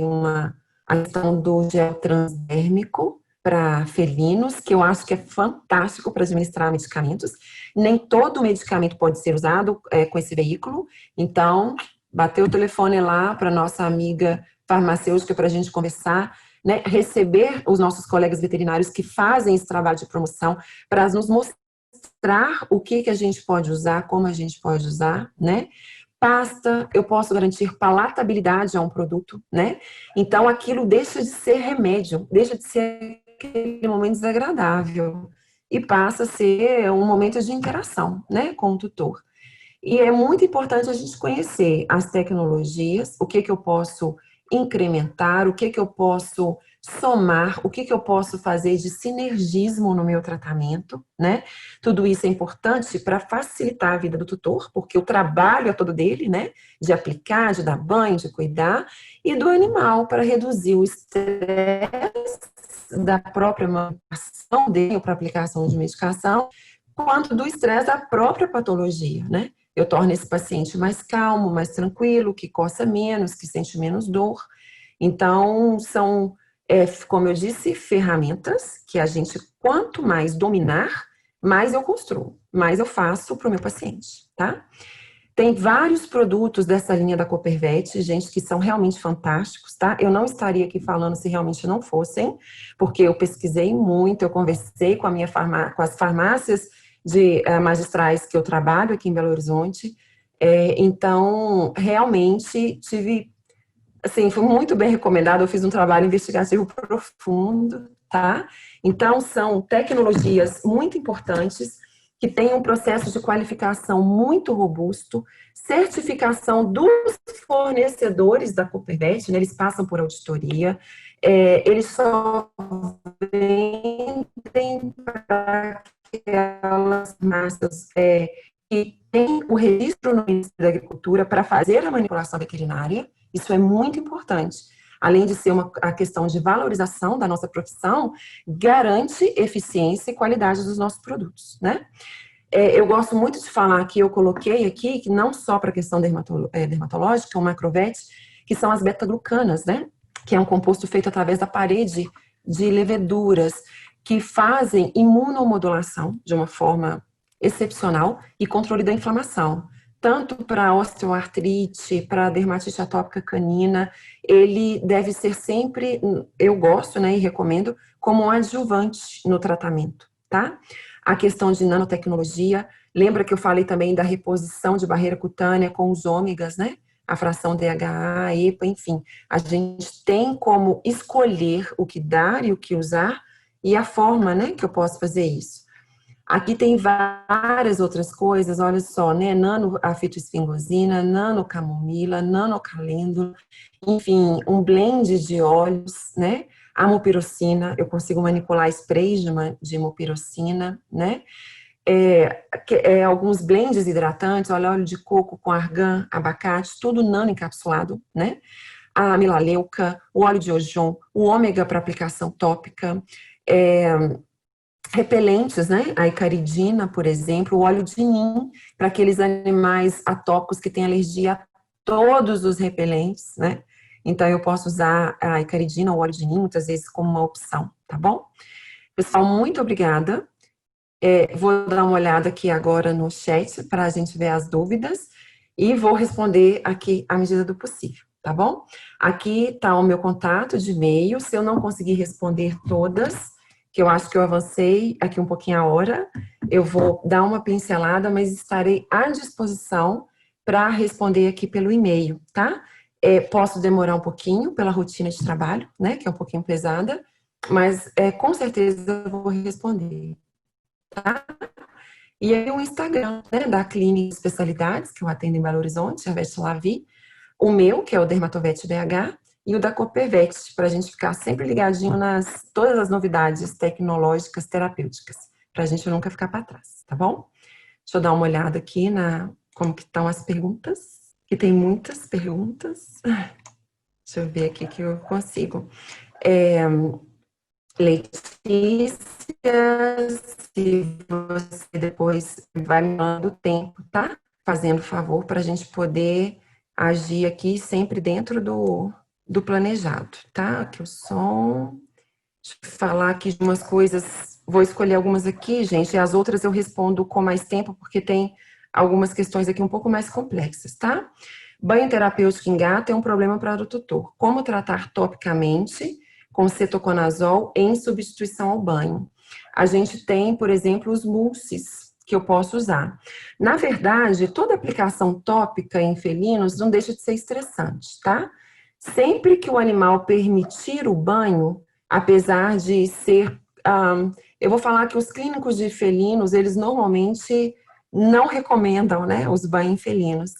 a questão do gel transdérmico para felinos, que eu acho que é fantástico para administrar medicamentos. Nem todo medicamento pode ser usado com esse veículo, então, bateu o telefone lá para nossa amiga farmacêutica para a gente conversar, né, receber os nossos colegas veterinários que fazem esse trabalho de promoção para nos mostrar o que a gente pode usar, como a gente pode usar, né? Pasta, eu posso garantir palatabilidade a um produto, né? Então, aquilo deixa de ser remédio, deixa de ser aquele momento desagradável e passa a ser um momento de interação, né, com o tutor. E é muito importante a gente conhecer as tecnologias, o que eu posso incrementar, o que eu posso somar, o que eu posso fazer de sinergismo no meu tratamento, né? Tudo isso é importante para facilitar a vida do tutor, porque o trabalho é todo dele, né? De aplicar, de dar banho, de cuidar, e do animal para reduzir o estresse da própria manutenção dele para aplicação de medicação, quanto do estresse da própria patologia, né? Eu torno esse paciente mais calmo, mais tranquilo, que coça menos, que sente menos dor. Então, são, como eu disse, ferramentas que a gente, quanto mais dominar, mais eu construo, mais eu faço para o meu paciente, tá? Tem vários produtos dessa linha da Copervet, gente, que são realmente fantásticos, tá? Eu não estaria aqui falando se realmente não fossem, porque eu pesquisei muito, eu conversei com com as farmácias de magistrais que eu trabalho aqui em Belo Horizonte, Então, realmente, tive, assim, foi muito bem recomendado, eu fiz um trabalho investigativo profundo, tá? Então, são tecnologias muito importantes, que têm um processo de qualificação muito robusto, certificação dos fornecedores da Coopervet, né? Eles passam por auditoria, eles só vendem para aquelas massas que têm o registro no Ministério da Agricultura para fazer a manipulação veterinária. Isso é muito importante. Além de ser a questão de valorização da nossa profissão, garante eficiência e qualidade dos nossos produtos, né? Eu gosto muito de falar que eu coloquei aqui, que não só para a questão dermatológica, o Macrovet, que são as beta-glucanas, né? Que é um composto feito através da parede de leveduras, que fazem imunomodulação de uma forma excepcional e controle da inflamação. Tanto para osteoartrite, para dermatite atópica canina, ele deve ser sempre, eu gosto, né, e recomendo, como um adjuvante no tratamento, tá? A questão de nanotecnologia, lembra que eu falei também da reposição de barreira cutânea com os ômegas, né? A fração DHA, EPA, enfim. A gente tem como escolher o que dar e o que usar e a forma, né, que eu posso fazer isso. Aqui tem várias outras coisas, olha só, né? Nano-afitoesfingosina, nano-camomila, nano-calêndula, enfim, um blend de óleos, né? A mupirocina, eu consigo manipular sprays de mupirocina, né? Alguns blends hidratantes, olha, óleo de coco com argan, abacate, tudo nano encapsulado, né? A melaleuca, o óleo de ojon, o ômega para aplicação tópica, repelentes, né? A icaridina, por exemplo, o óleo de nim, para aqueles animais atópicos que têm alergia a todos os repelentes, né? Então, eu posso usar a icaridina ou óleo de nim, muitas vezes, como uma opção, tá bom? Pessoal, muito obrigada. Vou dar uma olhada aqui agora no chat para a gente ver as dúvidas e vou responder aqui à medida do possível, tá bom? Aqui está o meu contato de e-mail. Se eu não conseguir responder todas, que eu acho que eu avancei aqui um pouquinho a hora, eu vou dar uma pincelada, mas estarei à disposição para responder aqui pelo e-mail, tá? Posso demorar um pouquinho pela rotina de trabalho, né, que é um pouquinho pesada, mas com certeza eu vou responder, tá? E aí o Instagram, né, da Clínica Especialidades, que eu atendo em Belo Horizonte, a Vete Lavi, o meu, que é o Dermatovete BH, e o da Coopervet, para a gente ficar sempre ligadinho nas todas as novidades tecnológicas terapêuticas, para a gente nunca ficar para trás, tá bom? Deixa eu dar uma olhada aqui como que estão as perguntas, que tem muitas perguntas. Deixa eu ver aqui que eu consigo. Letícia, se você depois vai me dando tempo, tá? Fazendo favor para a gente poder agir aqui sempre dentro do planejado, tá? Aqui o som. Deixa eu falar aqui de umas coisas, vou escolher algumas aqui, gente, e as outras eu respondo com mais tempo, porque tem algumas questões aqui um pouco mais complexas, tá? Banho terapêutico em gato é um problema para o tutor. Como tratar topicamente com cetoconazol em substituição ao banho? A gente tem, por exemplo, os mousses que eu posso usar. Na verdade, toda aplicação tópica em felinos não deixa de ser estressante, tá? Sempre que o animal permitir o banho, apesar de ser... eu vou falar que os clínicos de felinos, eles normalmente não recomendam, né, os banhos em felinos.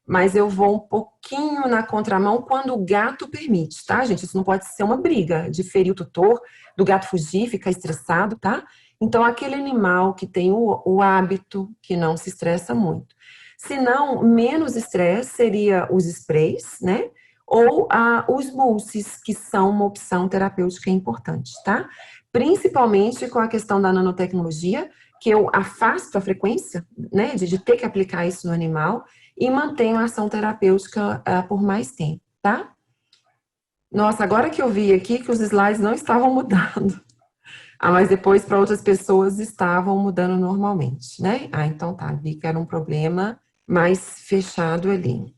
Mas eu vou um pouquinho na contramão quando o gato permite, tá, gente? Isso não pode ser uma briga de ferir o tutor, do gato fugir, ficar estressado, tá? Então, aquele animal que tem o hábito, que não se estressa muito. Se não, menos estresse seria os sprays, né? Ou os mousses, que são uma opção terapêutica importante, tá? Principalmente com a questão da nanotecnologia, que eu afasto a frequência, né, de ter que aplicar isso no animal e mantenho a ação terapêutica por mais tempo, tá? Nossa, agora que eu vi aqui que os slides não estavam mudando. Mas depois para outras pessoas estavam mudando normalmente, né? Então tá, vi que era um problema mais fechado ali.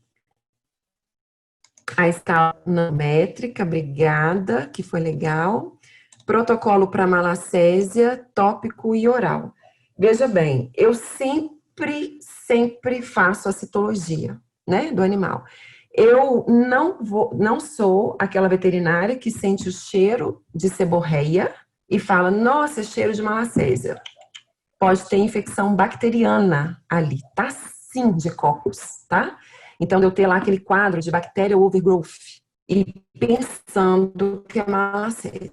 A escala nanométrica, obrigada, que foi legal. Protocolo para malacésia, tópico e oral. Veja bem, eu sempre sempre faço a citologia, né, do animal. Eu não sou aquela veterinária que sente o cheiro de seborreia e fala, nossa, cheiro de malacésia. Pode ter infecção bacteriana ali, tá? Sim, de cocos, tá? Então, eu ter lá aquele quadro de bactéria overgrowth e pensando que é malacésia,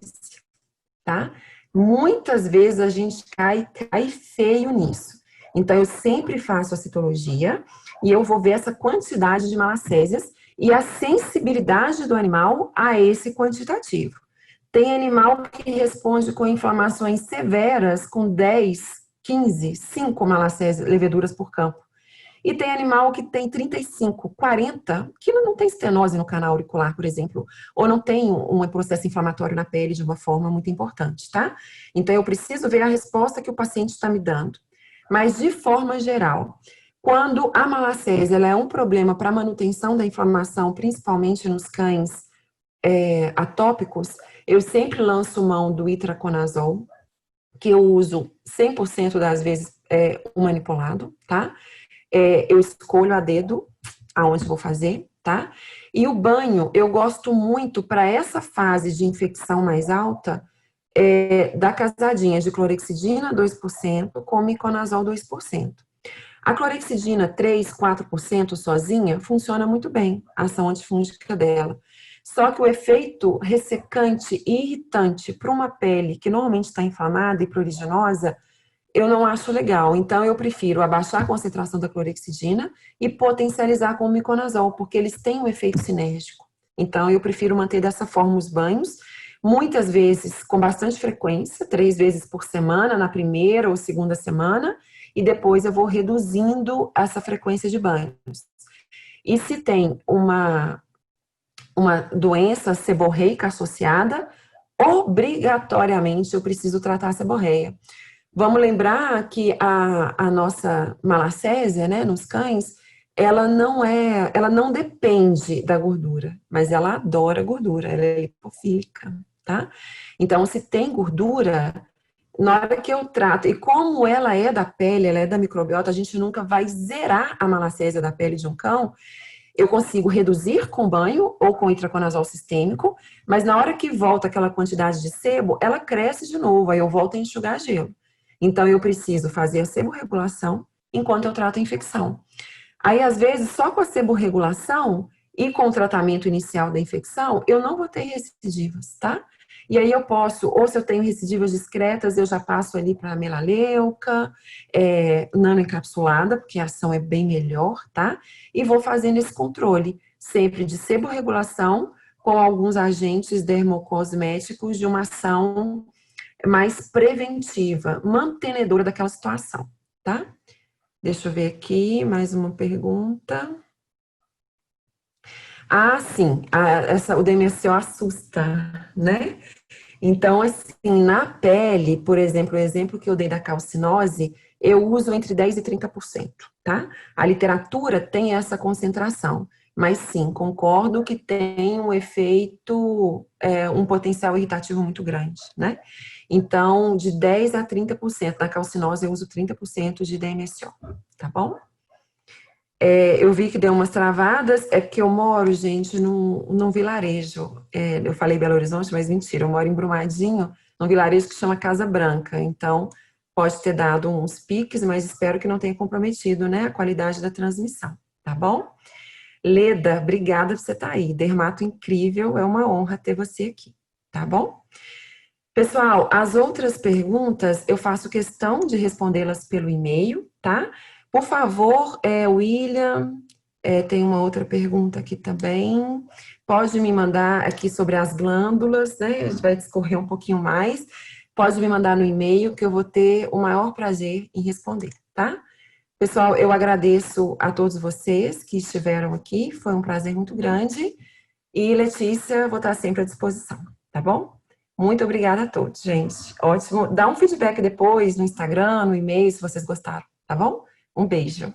tá? Muitas vezes a gente cai feio nisso. Então, eu sempre faço a citologia e eu vou ver essa quantidade de malacésias e a sensibilidade do animal a esse quantitativo. Tem animal que responde com inflamações severas com 10, 15, 5 malacésias, leveduras por campo. E tem animal que tem 35, 40, que não tem estenose no canal auricular, por exemplo, ou não tem um processo inflamatório na pele de uma forma muito importante, tá? Então, eu preciso ver a resposta que o paciente está me dando. Mas, de forma geral, quando a malacésia ela é um problema para a manutenção da inflamação, principalmente nos cães atópicos, eu sempre lanço mão do itraconazol, que eu uso 100% das vezes o manipulado, tá? Eu escolho a dedo aonde vou fazer, tá? E o banho, eu gosto muito para essa fase de infecção mais alta, da casadinha de clorexidina 2% com miconazol 2%. A clorexidina 3, 4% sozinha funciona muito bem, a ação antifúngica dela. Só que o efeito ressecante e irritante para uma pele que normalmente está inflamada e pruriginosa, eu não acho legal. Então, eu prefiro abaixar a concentração da clorexidina e potencializar com o miconazol, porque eles têm um efeito sinérgico. Então, eu prefiro manter dessa forma os banhos, muitas vezes com bastante frequência, 3 vezes por semana, na primeira ou segunda semana, e depois eu vou reduzindo essa frequência de banhos. E se tem uma doença seborreica associada, obrigatoriamente eu preciso tratar a seborreia. Vamos lembrar que a nossa malacésia, né, nos cães, ela não depende da gordura, mas ela adora gordura, ela é lipofílica, tá? Então, se tem gordura, na hora que eu trato, e como ela é da pele, ela é da microbiota, a gente nunca vai zerar a malacésia da pele de um cão, eu consigo reduzir com banho ou com itraconazol sistêmico, mas na hora que volta aquela quantidade de sebo, ela cresce de novo, aí eu volto a enxugar gelo. Então, eu preciso fazer a seborregulação enquanto eu trato a infecção. Aí, às vezes, só com a seborregulação e com o tratamento inicial da infecção, eu não vou ter recidivas, tá? E aí eu posso, ou se eu tenho recidivas discretas, eu já passo ali para melaleuca, nanoencapsulada, porque a ação é bem melhor, tá? E vou fazendo esse controle, sempre de seborregulação, com alguns agentes dermocosméticos de uma ação mais preventiva, mantenedora daquela situação, tá? Deixa eu ver aqui, mais uma pergunta. Ah, sim, o DMSO assusta, né? Então, assim, na pele, por exemplo, o exemplo que eu dei da calcinose, eu uso entre 10% e 30%, tá? A literatura tem essa concentração, mas sim, concordo que tem um efeito, um potencial irritativo muito grande, né? Então, de 10% a 30%, na calcinose eu uso 30% de DMSO, tá bom? Eu vi que deu umas travadas, é porque eu moro, gente, num vilarejo. Eu falei Belo Horizonte, mas mentira, eu moro em Brumadinho, num vilarejo que chama Casa Branca. Então, pode ter dado uns piques, mas espero que não tenha comprometido, né, a qualidade da transmissão, tá bom? Leda, obrigada por você estar aí. Dermato incrível, é uma honra ter você aqui, tá bom? Pessoal, as outras perguntas eu faço questão de respondê-las pelo e-mail, tá? Por favor, William, tem uma outra pergunta aqui também. Pode me mandar aqui sobre as glândulas, né? A gente vai discorrer um pouquinho mais. Pode me mandar no e-mail que eu vou ter o maior prazer em responder, tá? Pessoal, eu agradeço a todos vocês que estiveram aqui. Foi um prazer muito grande. E, Letícia, vou estar sempre à disposição, tá bom? Muito obrigada a todos, gente. Ótimo. Dá um feedback depois no Instagram, no e-mail, se vocês gostaram, tá bom? Um beijo.